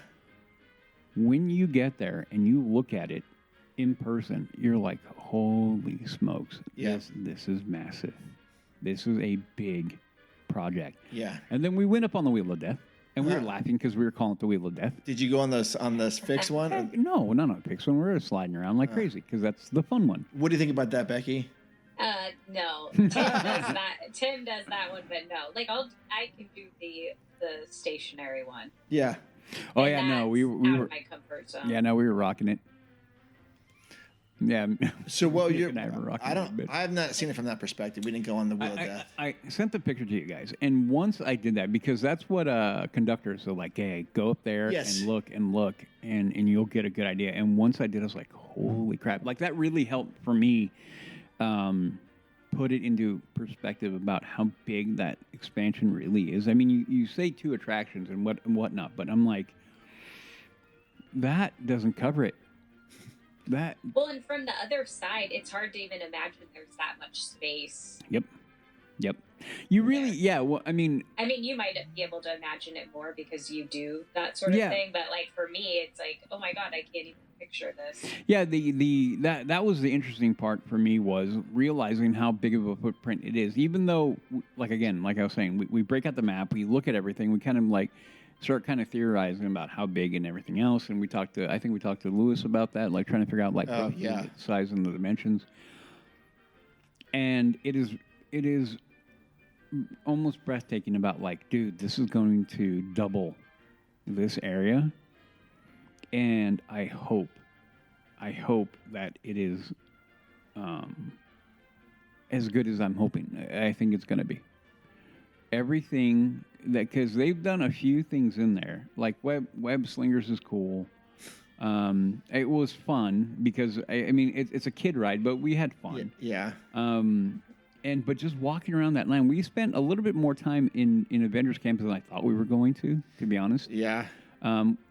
When you get there and you look at it in person, you're like, holy smokes, this is massive. This is a big project. Yeah. And then we went up on the Wheel of Death, and we were laughing because we were calling it the Wheel of Death. Did you go on this fixed one? Or? No, not on fixed one. We were sliding around like crazy because that's the fun one. What do you think about that, Becky? No. Tim does that one, but no. Like, I can do the stationary one. Yeah. Oh, And yeah, no, we out were. of my comfort zone. Yeah, no, we were rocking it. Yeah. So, well, Nick and I were rocking it a bit. I have not seen it from that perspective. We didn't go on the Wheel of Death. I sent the picture to you guys, and once I did that, because that's what conductors are like, hey, go up there and look, and you'll get a good idea. And once I did, I was like, holy crap. Like, that really helped for me put it into perspective about how big that expansion really is. I mean, you say 2 attractions and whatnot, but I'm like, that doesn't cover it. Well, and from the other side, it's hard to even imagine there's that much space. Yep. You really, well, I mean, you might be able to imagine it more because you do that sort of thing. But like for me, it's like, oh my god, I can't even picture this. Yeah, that was the interesting part for me, was realizing how big of a footprint it is. Even though, like I was saying, we break out the map, we look at everything, we kind of like start kind of theorizing about how big and everything else. And I think we talked to Lewis about that, like trying to figure out like the size and the dimensions. And it is almost breathtaking about like, dude, this is going to double this area. And I hope that it is as good as I'm hoping. I think it's going to be. Everything that, because they've done a few things in there, like web slingers is cool. It was fun because I mean it's a kid ride, but we had fun. Yeah. But just walking around that land, we spent a little bit more time in Avengers Campus than I thought we were going to be honest. Yeah.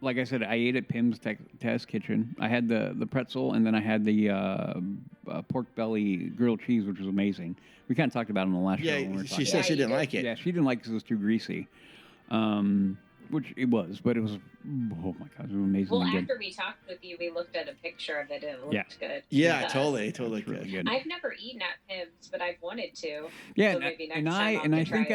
Like I said, I ate at Pim's Test Kitchen. I had the pretzel, and then I had the pork belly grilled cheese, which was amazing. We kind of talked about it on the last show. When we were she said she didn't like it. Yeah, she didn't like it because it was too greasy. Which it was, but it was, oh my God, it was amazing. Well, after we talked with you, we looked at a picture of it and it looked good. Yeah, totally really good. I've never eaten at Pim's, but I've wanted to. Yeah, so maybe next and time I think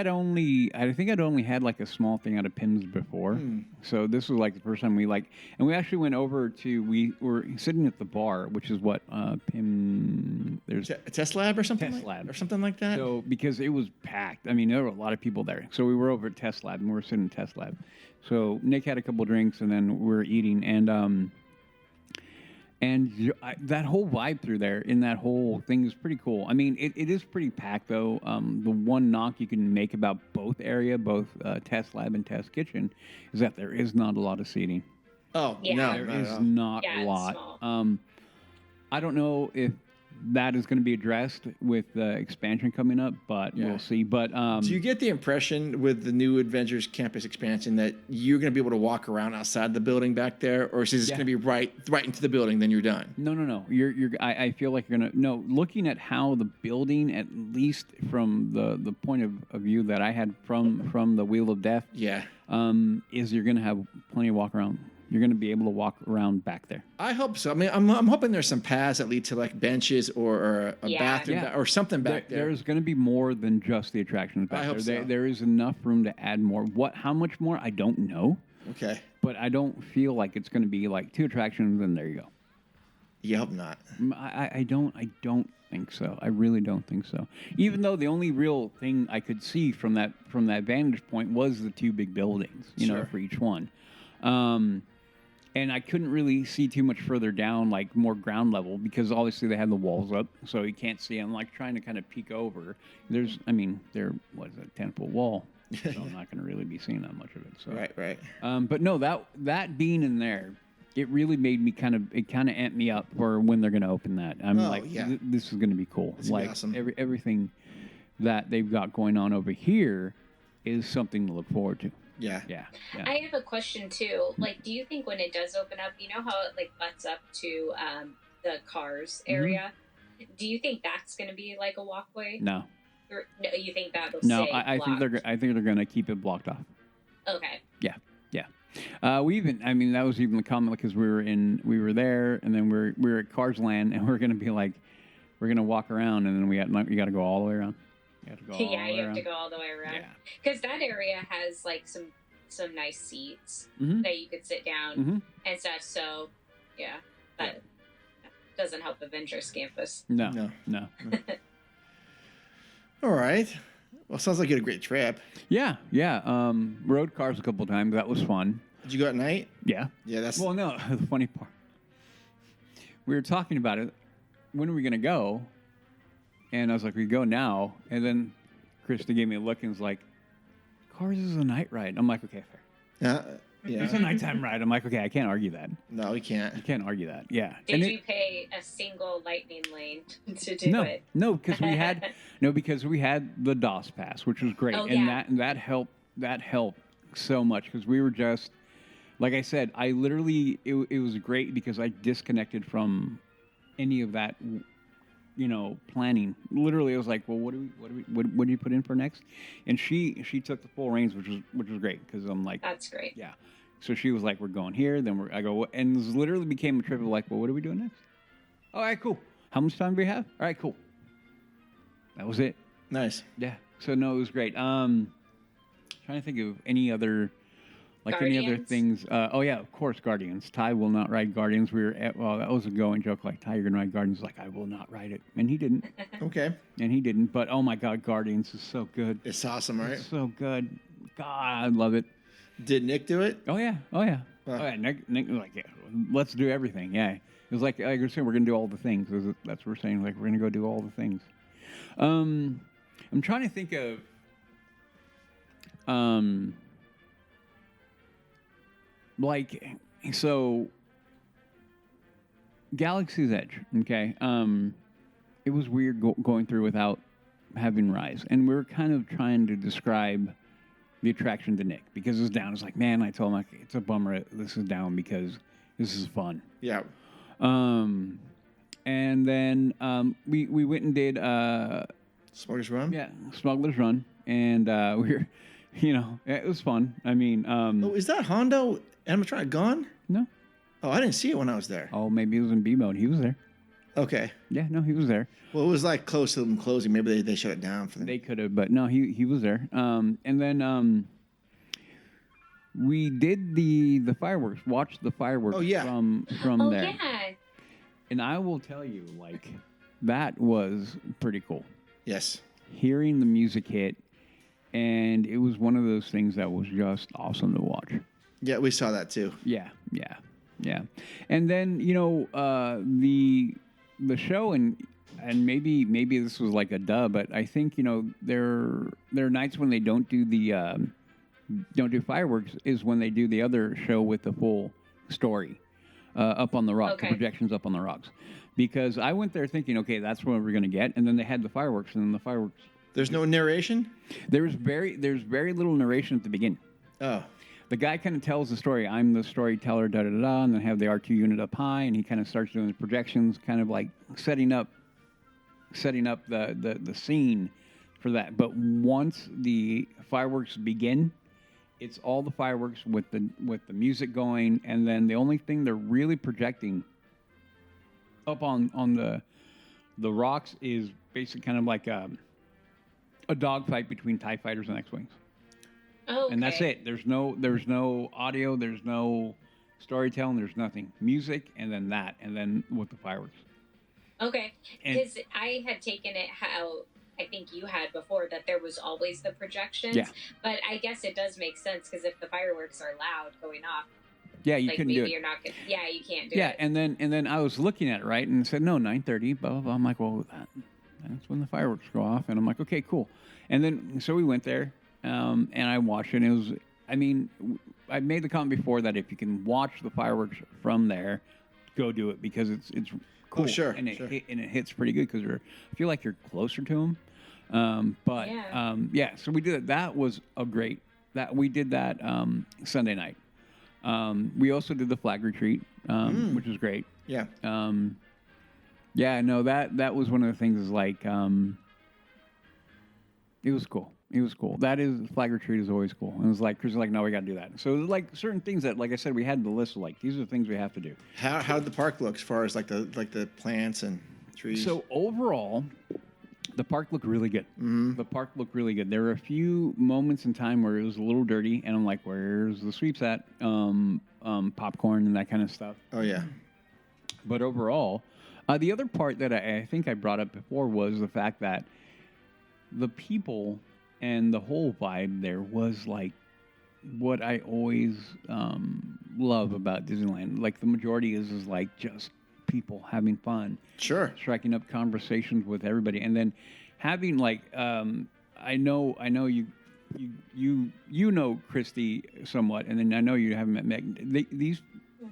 I'd only had like a small thing out of Pim's before. So this was like the first time and we actually went over we were sitting at the bar, which is what Pim, there's a Test Lab or something. Or something like that. So because it was packed, I mean there were a lot of people there. So we were over at Test Lab and we were sitting in Test Lab. So Nick had a couple drinks and then we were eating and that whole vibe through there in that whole thing is pretty cool. I mean, it is pretty packed though. The one knock you can make about both Test Lab and Test Kitchen, is that there is not a lot of seating. Oh, yeah. no. There is not a lot. I don't know if that is going to be addressed with the expansion coming up, but we'll see. But do you get the impression with the new Adventures Campus expansion that you're going to be able to walk around outside the building back there, or is this going to be right into the building? Then you're done. No. I feel like you're going to. No, looking at how the building, at least from the point of view that I had from the Wheel of Death, is you're going to have plenty of walk around. You're going to be able to walk around back there. I hope so. I mean, I'm hoping there's some paths that lead to like benches or a bathroom or something back there. There's going to be more than just the attractions back I hope there. so. There is enough room to add more. How much more? I don't know. Okay. But I don't feel like it's going to be like 2 attractions and there you go. You hope not. I don't think so. I really don't think so. Even though the only real thing I could see from that vantage point was the two big buildings, you know, Sure. for each one. And I couldn't really see too much further down, like more ground level, because obviously they had the walls up, so you can't see. I'm like trying to kind of peek over. There, what is it, 10-foot wall, so I'm not going to really be seeing that much of it. So. Right. But no, that being in there, it really made me kind of amped me up for when they're going to open that. I'm like, yeah. This is going to be cool. It's gonna be Like awesome. everything that they've got going on over here is something to look forward to. Yeah. I have a question too. Like, do you think when it does open up, you know how it like butts up to the cars area? Do you think that's going to be like a walkway? No, Or, no, you think that'll no, stay I think blocked? they're going to keep it blocked off. Okay. Yeah. That was even the comment because we were there, and then we were at Cars Land, and we're going to be like, we're going to walk around, and then you got to go all the way around. You have to go all the Yeah, way you have around. to go all the way around. Yeah. Because that area has like some nice seats Mhm. that you could sit down Mhm. and stuff. So, yeah, that doesn't help Avengers Campus. No. All right. Well, sounds like you had a great trip. Yeah. Rode cars a couple times. That was fun. Did you go at night? Yeah. Yeah, that's. Well, no, the funny part. We were talking about it. When are we going to go? And I was like, we go now. And then Krista gave me a look and was like, Cars is a night ride. I'm like, okay, fair. Yeah. It's a nighttime ride. I'm like, okay, I can't argue that. No, we can't. You can't argue that. Yeah. Did And you pay a single lightning lane to do no, it? no, because we had the DOS pass, which was great, Oh, and yeah. that helped so much because we were just like I said, I literally it was great because I disconnected from any of that, you know, planning. Literally, I was like, well, what do you put in for next? And she took the full reins, which was great because I'm like, That's great. yeah. So she was like, we're going here, then I go, and it literally became a trip of like, well, what are we doing next? All right, cool. How much time do we have? All right, cool. That was it. Nice. Yeah. So no, it was great. Trying to think of any other Guardians? things. Oh yeah, of course, Guardians. Ty will not ride Guardians. That was a going joke. Like Ty, you're gonna ride Guardians. Like I will not ride it, and he didn't. Okay. But oh my God, Guardians is so good. It's awesome, right? It's so good. God, I love it. Did Nick do it? Oh yeah. Nick was like, yeah, let's do everything. Yeah. It was like I was saying, we're gonna do all the things. That's what we're saying. Like we're gonna go do all the things. I'm trying to think of Galaxy's Edge. Okay. It was weird going through without having Rise, and we were kind of trying to describe the attraction to Nick because it's down. It's like, man, I told him like, it's a bummer this is down because this is fun. Yeah. And then we went and did Smuggler's Run? yeah, Smuggler's Run, and we were, it was fun. I mean, Oh, is that Hondo animatronic gone? no, Oh, I didn't see it when I was there. oh maybe it was in B mode. He was there. Okay. Yeah, no, he was there. Well, it was like close to them closing. Maybe they shut it down for them. They could have, but no, he was there. And then we did the fireworks. Watched the fireworks Oh, yeah. from Oh there. yeah. And I will tell you, like, that was pretty cool. Yes. Hearing the music hit, and it was one of those things that was just awesome to watch. Yeah, we saw that too. Yeah. And then the show and maybe this was like a dub, but I think there are nights when they don't do fireworks is when they do the other show with the full story up on the rock, Okay. the projections up on the rocks. Because I went there thinking, okay, that's what we're going to get, and then they had the fireworks, and then the fireworks. There's no narration? There's very little narration at the beginning. Oh. The guy kind of tells the story. I'm the storyteller, da da da da, and then have the R2 unit up high, and he kind of starts doing the projections, kind of like setting up the scene for that. But once the fireworks begin, it's all the fireworks with the music going, and then the only thing they're really projecting up on the rocks is basically kind of like a dogfight between TIE fighters and X-wings. Oh, okay. And that's it. There's no audio. There's no Storytelling, there's nothing. Music, and then that, and then with the fireworks. Okay, And- because I had taken it how I think you had before, that there was always the projections. Yeah. But I guess it does make sense, because if the fireworks are loud going off, Yeah, you like couldn't maybe do it. you're not gonna. Yeah, you can't do Yeah, it. and then I was looking at it, right, and it said no, 9:30. Blah blah blah. I'm like, well, that's when the fireworks go off, and I'm like, okay, cool. And then so we went there, and I watched it. And it was, I mean, I made the comment before that if you can watch the fireworks from there, go do it, because it's cool. sure, and it sure. and it hits pretty good, because I feel like you're closer to them. But Yeah. so we did it. That was a great. That we did that Sunday night. We also did the flag retreat, which was great. Yeah. Yeah, no, that was one of the things. Is like, it was cool. It was cool. That is, flag retreat is always cool. And it was like, Chris was like, no, we got to do that. So it was like certain things that, like I said, we had the list of like, these are the things we have to do. How did the park look as far as like the plants and trees? So overall, the park looked really good. The park looked really good. There were a few moments in time where it was a little dirty, and I'm like, where's the sweeps at? Popcorn and that kind of stuff. Oh yeah. But overall, the other part that I think I brought up before was the fact that the people and the whole vibe there was like what I always love about Disneyland. Like the majority is like just people having fun, Sure. striking up conversations with everybody, and then having like I know you know Christy somewhat, and then I know you haven't met Meg.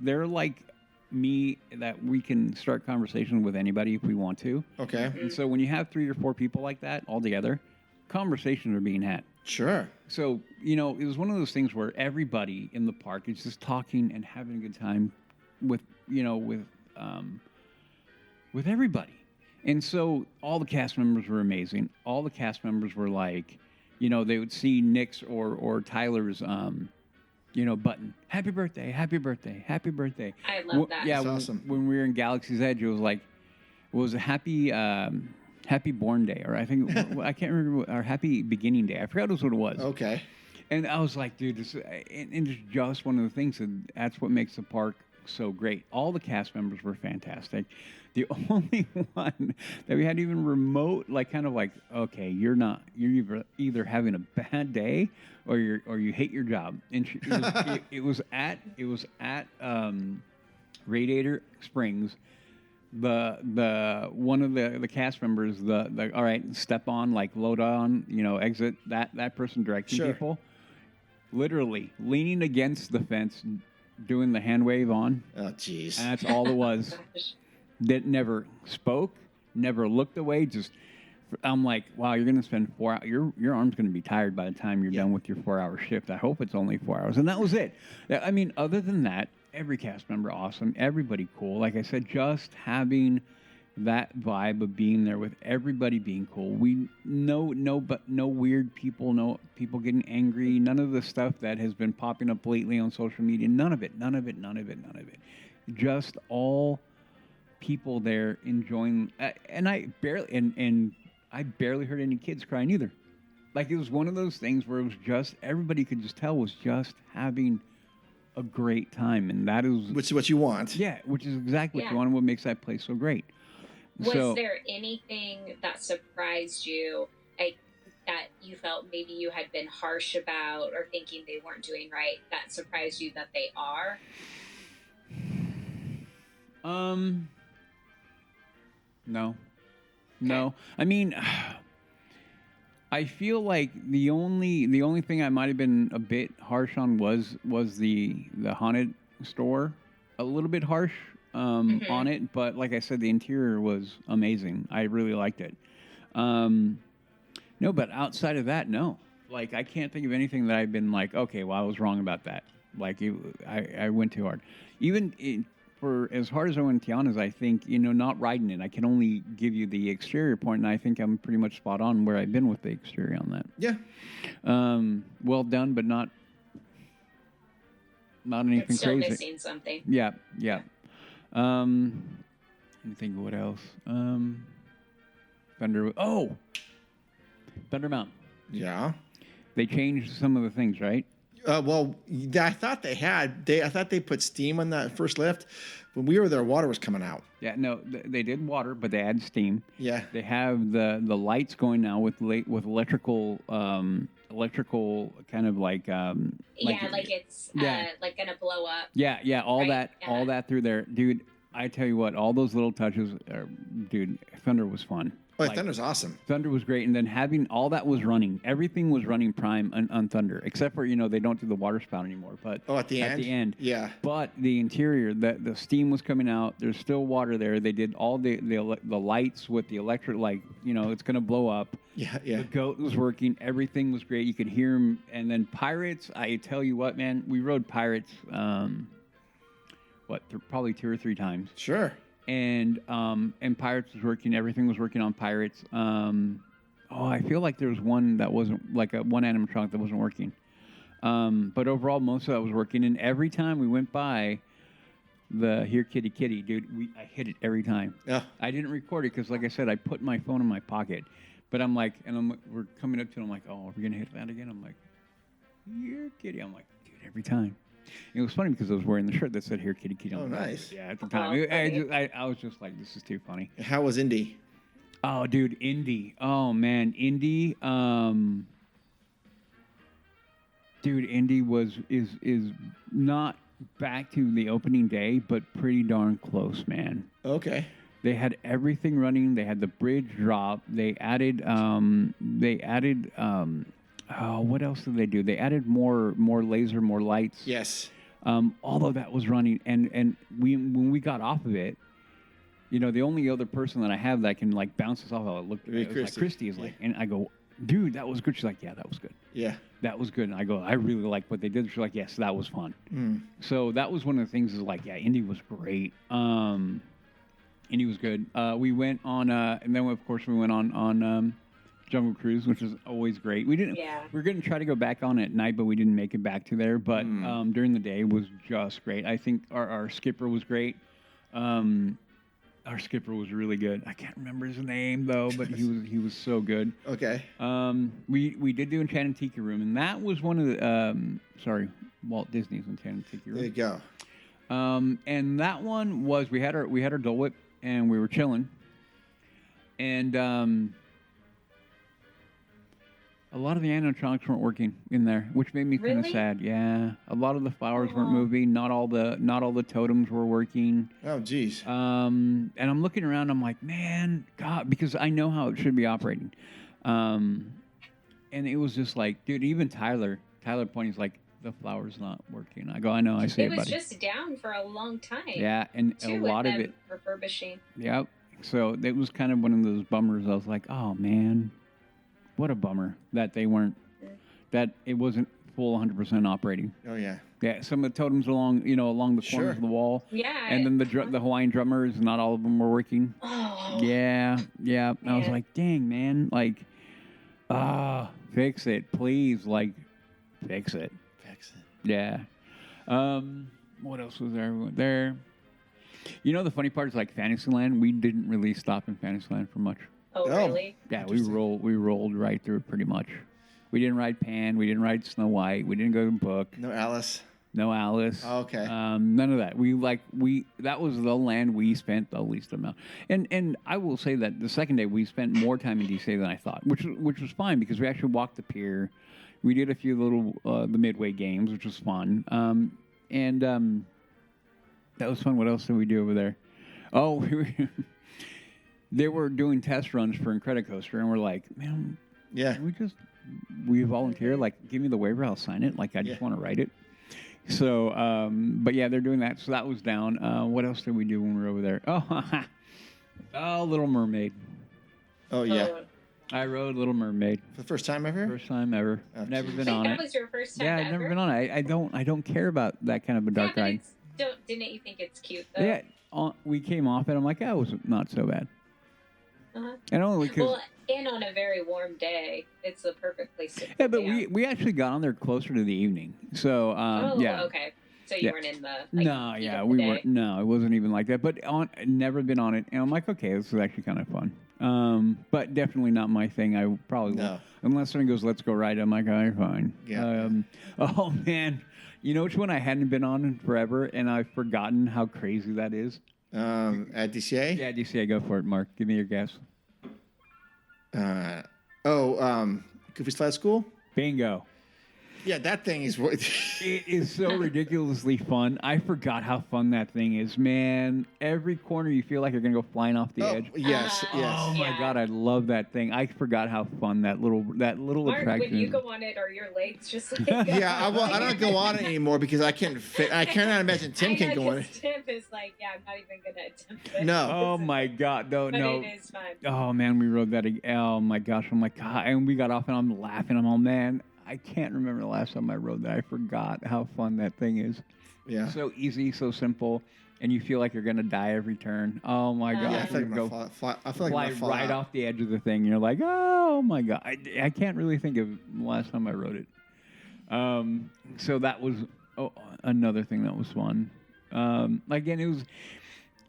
They're like me, that we can start conversation with anybody if we want to. Okay. And so when you have 3 or 4 people like that all together, conversations are being had. Sure. So, you know, it was one of those things where everybody in the park is just talking and having a good time with, you know, with everybody. And so all the cast members were amazing. All the cast members were like, you know, they would see Nick's or Tyler's, you know, button. Happy birthday, happy birthday, happy birthday. I love that. Yeah, That's when, awesome. when we were in Galaxy's Edge, it was like, it was a happy born day, or I think, I can't remember, or happy beginning day. I forgot what it was. Okay. And I was like, dude, this, and it's just one of the things, and that's what makes the park so great. All the cast members were fantastic. The only one that we had even remote, like kind of like, okay, you're either having a bad day or you hate your job. And it was at Radiator Springs. The one of the cast members, the all right, step on, like load on, you know, exit, that person directing Sure. people, literally leaning against the fence, doing the hand wave on. Oh jeez. And that's all it was. Gosh. That never spoke, never looked away. Just, I'm like, wow, you're going to spend 4 hours. Your arm's going to be tired by the time you're done with your 4-hour shift. I hope it's only 4 hours. And that was it. I mean, other than that, every cast member awesome, everybody cool. Like I said, just having that vibe of being there with everybody being cool. We no weird people, no people getting angry, none of the stuff that has been popping up lately on social media. None of it. Just all people there enjoying, and I barely heard any kids crying either. Like, it was one of those things where it was just, everybody could just tell was just having a great time, and that is Which is what you want. yeah, which is exactly what Yeah. you want and what makes that place so great. Was there anything that surprised you, like that you felt maybe you had been harsh about or thinking they weren't doing right, that surprised you that they are? No. I mean, I feel like the only thing I might have been a bit harsh on was the haunted store, a little bit harsh on it, but like I said, the interior was amazing. I really liked it. No, but outside of that, no. Like, I can't think of anything that I've been like, okay, well, I was wrong about that. Like, I went too hard. Even for as hard as I went to Tiana's, I think, you know, not riding it, I can only give you the exterior point, and I think I'm pretty much spot on where I've been with the exterior on that. Yeah. Well done, but not anything It's still crazy. missing something. Yeah. Let me think of what else. Thunder Mountain. Yeah. They changed some of the things, right? Well, I thought I thought they put steam on that first lift. When we were there, water was coming out. Yeah, no, they did water, but they add steam. Yeah. They have the lights going now with electrical kind of like it's like gonna blow up. Yeah, all Right, all that through there, dude. I tell you what, all those little touches, dude. Thunder was fun. Oh, Thunder's awesome. Thunder was great, and then having all that was running, everything was running prime on Thunder, except for they don't do the water spout anymore. But at the end, yeah. But the interior, the steam was coming out. There's still water there. They did all the lights with the electric, it's gonna blow up. Yeah. The goat was working. Everything was great. You could hear him. And then Pirates, I tell you what, man, we rode Pirates. Probably 2 or 3 times. Sure. And Pirates was working. Everything was working on Pirates. I feel like there was one that wasn't, like one animatronic that wasn't working. But overall, most of that was working. And every time we went by the Here Kitty Kitty, dude, I hit it every time. Yeah. I didn't record it because, like I said, I put my phone in my pocket. But I'm like, we're coming up to it. I'm like, oh, are we gonna hit that again? I'm like, Here Kitty. I'm like, dude, every time. It was funny because I was wearing the shirt that said "Here, Kitty, Kitty." Oh, nice. Yeah, at the time, I was just like, "This is too funny." How was Indy? Oh, dude, Indy. Oh man, Indy. Dude, Indy is not back to the opening day, but pretty darn close, man. Okay. They had everything running. They had the bridge drop. They added. What else did they do? They added more laser, more lights. Yes. All of that was running, and when we got off of it, the only other person that I have that can like bounce us off, I looked at it, like Christy is like, and I go, dude, that was good. She's like, yeah, that was good. Yeah. That was good. And I go, I really like what they did. She's like, yes, that was fun. So that was one of the things. Is like, yeah, Indy was great. Indy was good. We went on, and then of course we went on. Jungle Cruise, which is always great. We didn't. Yeah. We're going to try to go back on at night, but we didn't make it back to there. But during the day was just great. I think our skipper was great. Our skipper was really good. I can't remember his name though, but he was so good. Okay. We did do Enchanted Tiki Room, and that was one of the Walt Disney's Enchanted Tiki Room. There you go. And that one was we had our Dole Whip, and we were chilling, and a lot of the animatronics weren't working in there, which made me kind of sad. Yeah, a lot of the flowers weren't moving. Not all the totems were working. Oh, geez. And I'm looking around. I'm like, man, God, because I know how it should be operating. And it was just like, dude, even Tyler pointing's like, the flower's not working. I go, I know, I see it, buddy. It was just down for a long time. Yeah, and a lot of it refurbishing. Yep. So it was kind of one of those bummers. I was like, oh man. What a bummer that they weren't, that it wasn't full 100% operating. Oh yeah. Yeah, some of the totems along the corners of the wall. Yeah. And then the Hawaiian drummers, not all of them were working. Oh. Yeah. I was like, dang man, like, fix it, please, like, fix it. Yeah. What else was there? We went there. The funny part is like Fantasyland. We didn't really stop in Fantasyland for much. Oh, really? Yeah, we rolled right through it pretty much. We didn't ride Pan. We didn't ride Snow White. We didn't go to Book. No Alice. Oh, okay. None of that. That was the land we spent the least amount. And I will say that the second day we spent more time in DC than I thought, which was fine because we actually walked the pier. We did a few little the Midway games, which was fun. And that was fun. What else did we do over there? Oh. They were doing test runs for Incredicoaster, and we're like, man, yeah, we volunteer, like, give me the waiver, I'll sign it. Like, I just want to write it. So, but yeah, they're doing that. So that was down. What else did we do when we were over there? Oh, Little Mermaid. Oh, yeah. I rode Little Mermaid. For the first time ever? First time ever. Oh, never been on it. That was your first time I've never been on it. I don't care about that kind of a dark ride. Didn't you think it's cute, though? Yeah, we came off it. I'm like, it was not so bad. Uh-huh. And only because and on a very warm day, it's the perfect place to. Yeah, but we actually got on there closer to the evening, so yeah. Okay. So you weren't in the. No, yeah, we weren't. No, it wasn't even like that. But never been on it, and I'm like, okay, this is actually kind of fun. But definitely not my thing. I probably No. won't. Unless someone goes, let's go ride. I'm like, all right, fine. Yeah. Oh, man. You know which one I hadn't been on in forever, and I've forgotten how crazy that is? At DCA? Yeah, DCA, go for it, Mark. Give me your guess. Goofy Sled School? Bingo. Yeah, that thing is. It is so ridiculously fun. I forgot how fun that thing is, man. Every corner you feel like you're going to go flying off the edge. Yes, yes. Oh my Yeah. God, I love that thing. I forgot how fun that little Mark, attraction when you is. go on it, are your legs just like... Yeah, I don't go on it anymore because I can't fit. I cannot imagine Tim can go on it. Tim is like, yeah, I'm not even going to attempt it. No. Oh my God, no, But no. it is fun. Oh man, we rode that. Oh my gosh, I'm like, God, and we got off and I'm laughing. I'm all, man, I can't remember the last time I rode that. I forgot how fun that thing is. Yeah. So easy, so simple, and you feel like you're gonna die every turn. Oh my God, Yeah, I feel like you I'm go gonna fly. I feel like I'm fly gonna fall right out. off the edge of the thing. You're like, oh my God, I can't really think of the last time I rode it. So that was another thing that was fun. Again,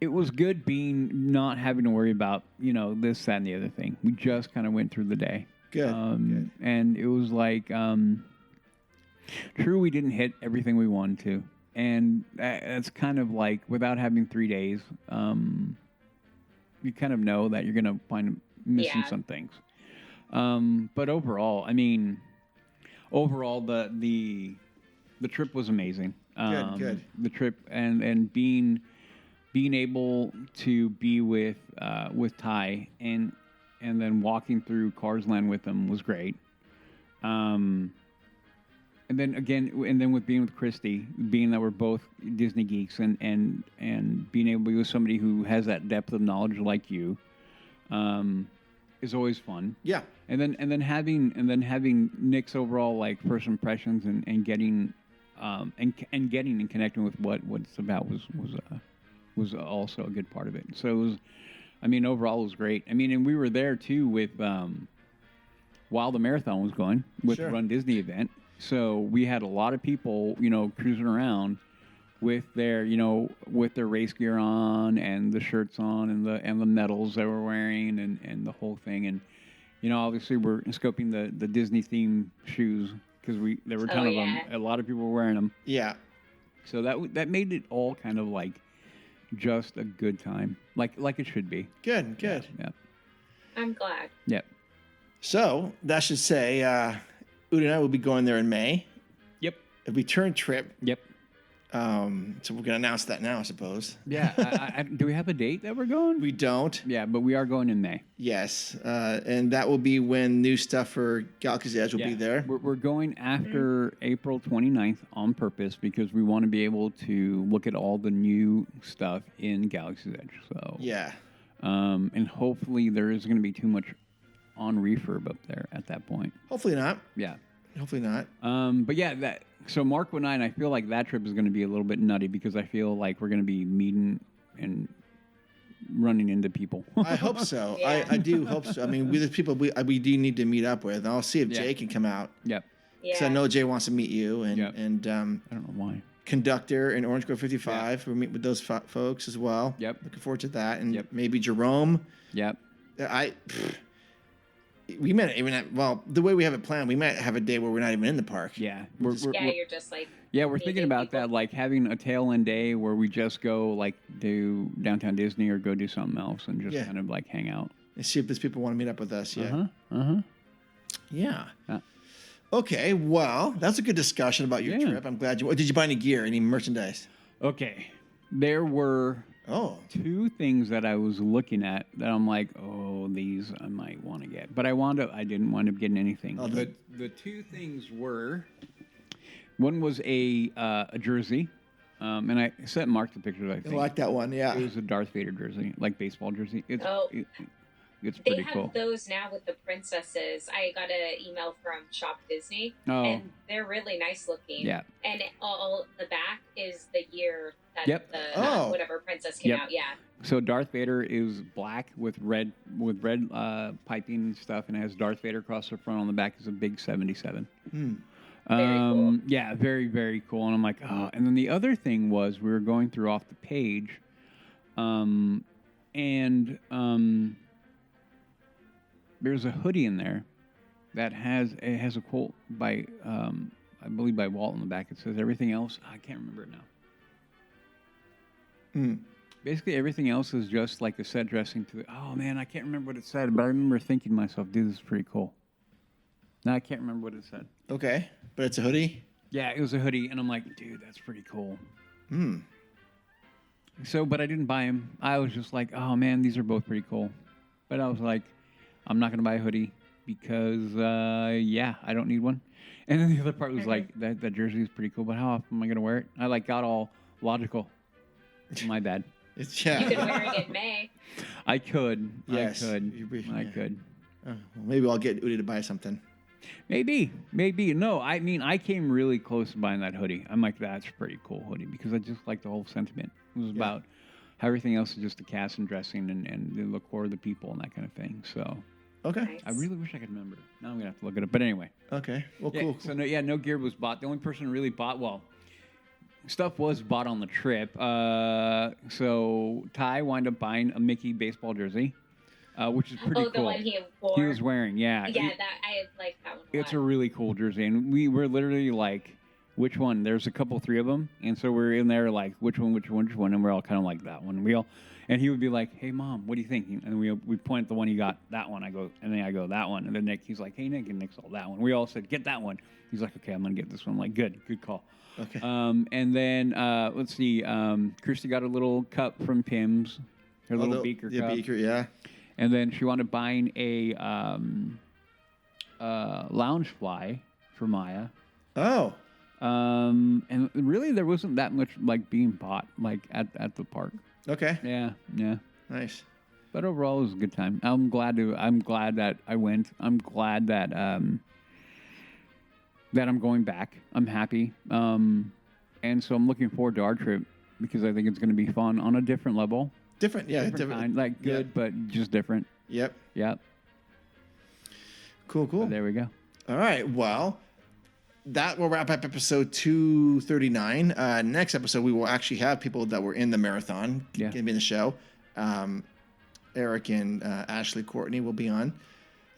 it was good being not having to worry about this, that, and the other thing. We just kind of went through the day. Good. Good. And it was like, true, we didn't hit everything we wanted to. And that's kind of like, without having 3 days, you kind of know that you're going to find missing Yeah. some things. But overall, the trip was amazing. Good. The trip and being able to be with Ty and then walking through Cars Land with him was great. And then with being with Christy, being that we're both Disney geeks and being able to be with somebody who has that depth of knowledge like you, is always fun. Yeah. And then having Nick's overall like first impressions and getting and connecting with what it's about was also a good part of it. So it was, overall it was great. And we were there too with while the marathon was going with Sure. the Run Disney event. So we had a lot of people, cruising around with their race gear on and the shirts on and the medals they were wearing and the whole thing. And obviously we're scoping the Disney themed shoes because there were a ton of them. A lot of people were wearing them. Yeah. So that made it all kind of like just a good time, like it should be. Good. Yeah. I'm glad. Yep. So that should say, Udi and I will be going there in May. Yep. A return trip. Yep. So we're gonna announce that now, I suppose. Yeah. Do we have a date that we're going? We don't. Yeah, but we are going in May. Yes. And that will be when new stuff for Galaxy's Edge will be there. We're going after April 29th on purpose because we want to be able to look at all the new stuff in Galaxy's Edge. So Yeah. and hopefully there isn't going to be too much on refurb up there at that point. Hopefully not. Yeah. Hopefully not. But yeah, so Mark and I feel like that trip is going to be a little bit nutty because I feel like we're going to be meeting and running into people. I hope so. Yeah. I do hope so. There's people we do need to meet up with. And I'll see if Yeah. Jay can come out. Yep. Yeah. Because I know Jay wants to meet you and Yep. and I don't know why. Conductor in Orange Grove 55. We'll meet with those folks as well. Yep. Looking forward to that. And Yep. maybe Jerome. Yep. We might even have, the way we have it planned, we might have a day where we're not even in the park. Yeah. We're- You're just like... We're meeting thinking about people. that, like having a tail end day where we just go like do downtown Disney or go do something else and just Yeah. kind of like hang out. And see if there's people want to meet up with us. Yeah. Yeah. Yeah. Okay. Well, that's a good discussion about your Yeah. trip. I'm glad you. Did you buy any gear? Any merchandise? Okay. There were Oh. two things that I was looking at that I'm like, oh, these I might want to get, but I didn't wind up getting anything. Oh, But the two things were, one was a jersey, and I sent Mark the pictures. I I think like that one. Yeah. it was a Darth Vader jersey, like baseball jersey. It's it's They pretty have cool. those now with the princesses. I got an email from Shop Disney, Oh. and they're really nice looking. Yeah. And all the back is the year that Yep. the Oh. whatever princess came Yep. out. Yeah. So Darth Vader is black with red piping and stuff, and it has Darth Vader across the front. On the back is a big 77. Hmm. Very cool. Yeah, very, very cool. And I'm like, oh. And then the other thing was we were going through off the page, and there's a hoodie in there that has a quote by I believe by Walt on the back. It says everything else. I can't remember it now. Basically, everything else is just like a set dressing to the. Oh man, I can't remember what it said, but I remember thinking to myself, "Dude, this is pretty cool." Now I can't remember what it said. Okay, but it's a hoodie. Yeah, it was a hoodie, and I'm like, "Dude, that's pretty cool." So, but I didn't buy them. I was just like, "Oh man, these are both pretty cool," but I was like, "I'm not gonna buy a hoodie because, yeah, I don't need one." And then the other part was like, "That jersey is pretty cool, but how often am I gonna wear it?" I like got all logical. My bad. It's You could wear it in May. I could. Yes. I could. Yeah. I could. Well, maybe I'll get Udi to buy something. Maybe. No, I mean, I came really close to buying that hoodie. I'm like, that's a pretty cool hoodie because I just like the whole sentiment. It was about how everything else is just the cast and dressing and the core of the people and that kind of thing. So Okay. Nice. I really wish I could remember. Now I'm going to have to look it up. But anyway. Okay. Well, Yeah, cool. So, no gear was bought. The only person who really bought, stuff was bought on the trip. So Ty wound up buying a Mickey baseball jersey, which is pretty cool. The one he wore. He was wearing, yeah. Yeah, I like that one. It's a really cool jersey, and we were literally like, which one? There's three of them, and so we're in there like, which one, and we're all kind of like that one. And he would be like, "Hey, Mom, what do you think?" And we point at the one he got, that one. I go that one, and then Nick, he's like, "Hey, Nick," and Nick's all that one. We all said, "Get that one." He's like, "Okay, I'm gonna get this one." I'm like, good call. Okay. And then let's see, Christy got a little cup from Pim's, her little beaker cup. Yeah, beaker, yeah. And then she wound up buying a lounge fly for Maya. Oh. And really, there wasn't that much like being bought like at the park. Okay. Yeah. Nice. But overall, it was a good time. I'm glad that I went. I'm glad that that I'm going back. I'm happy. And so I'm looking forward to our trip because I think it's going to be fun on a different level. Different, yeah. Different kind, like good, yeah. but just different. Yep. Cool. So there we go. All right. Well, that will wrap up episode 239. Next episode, we will actually have people that were in the marathon going to be in the show. Eric and Ashley Courtney will be on.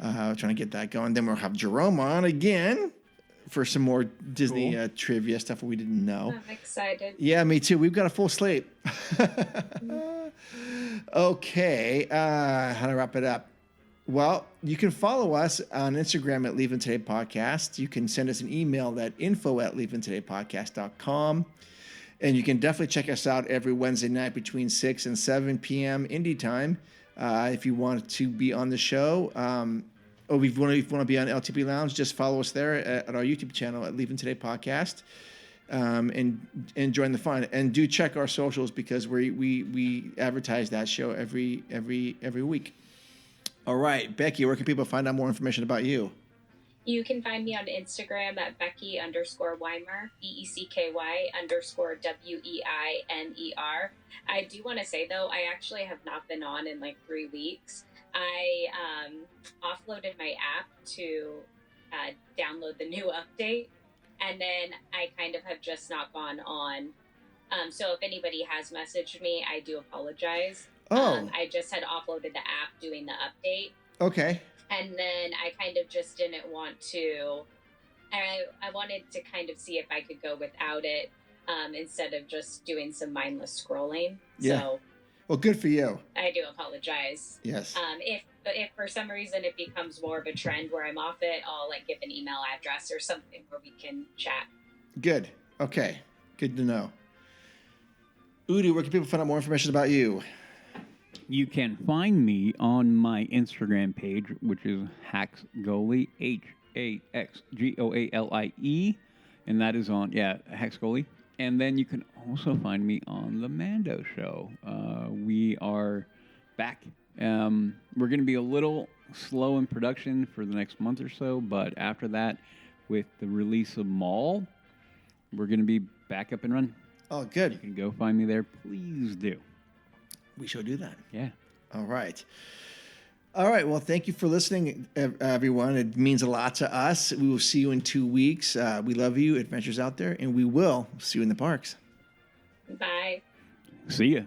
Trying to get that going. Then we'll have Jerome on again for some more Disney trivia stuff we didn't know. I'm excited. Yeah, me too. We've got a full slate. Okay. How to wrap it up? Well, you can follow us on Instagram at Leaving Today Podcast. You can send us an email at info@leavingtodaypodcast.com. And you can definitely check us out every Wednesday night between 6 and 7 p.m. Indy time. If you want to be on the show, or if you want to be on LTP Lounge, just follow us there at our YouTube channel at Leaving Today Podcast, and join the fun. And do check our socials because we advertise that show every week. All right, Becky, where can people find out more information about you? You can find me on Instagram at Becky_Weimer, BECKY_WEINER. I do want to say, though, I actually have not been on in like 3 weeks. I offloaded my app to download the new update, and then I kind of have just not gone on. So if anybody has messaged me, I do apologize. I just had offloaded the app doing the update. Okay. And then I kind of just didn't want to. I wanted to kind of see if I could go without it instead of just doing some mindless scrolling. Yeah. So, well, good for you. I do apologize. Yes. If for some reason it becomes more of a trend where I'm off it, I'll like give an email address or something where we can chat. Good. Okay. Good to know. Udi, where can people find out more information about you? You can find me on my Instagram page, which is Haxgoalie, HAXGOALIE, and that is on, Haxgoalie. And then you can also find me on The Mando Show. We are back. We're going to be a little slow in production for the next month or so, but after that, with the release of Maul, we're going to be back up and running. Oh, good. You can go find me there. Please do. We shall do that. Yeah. All right. Well, thank you for listening, everyone. It means a lot to us. We will see you in 2 weeks. We love you, adventures out there, and we will see you in the parks. Bye. See ya.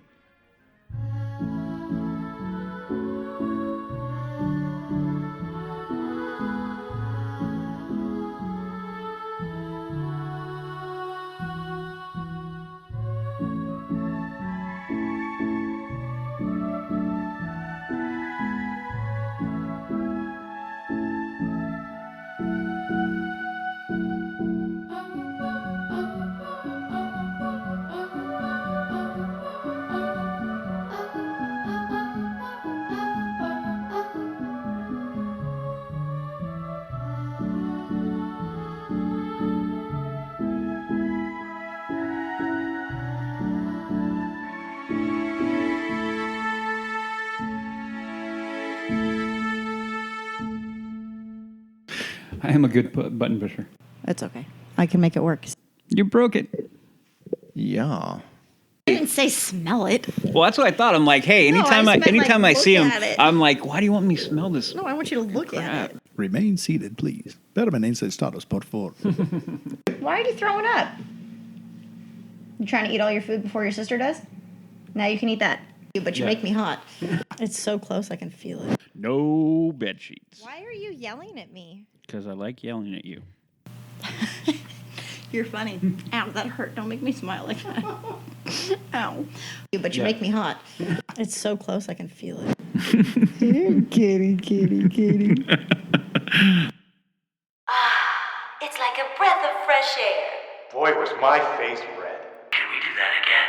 I am a good button pusher. It's okay. I can make it work. You broke it. Yeah. I didn't say smell it. Well, that's what I thought. I'm like, hey, No, anytime I I just meant, anytime like, I see him, look at it. I'm like, why do you want me to smell this? No, I want you to look at it. Remain seated, please. Permanense status, por favor. Why are you throwing up? You trying to eat all your food before your sister does? Now you can eat that. But you make me hot. It's so close, I can feel it. No bed sheets. Why are you yelling at me? Because I like yelling at you. You're funny. Ow, that hurt. Don't make me smile like that. Ow. But you make me hot. It's so close, I can feel it. Kitty. It's like a breath of fresh air. Boy, was my face red. Can we do that again?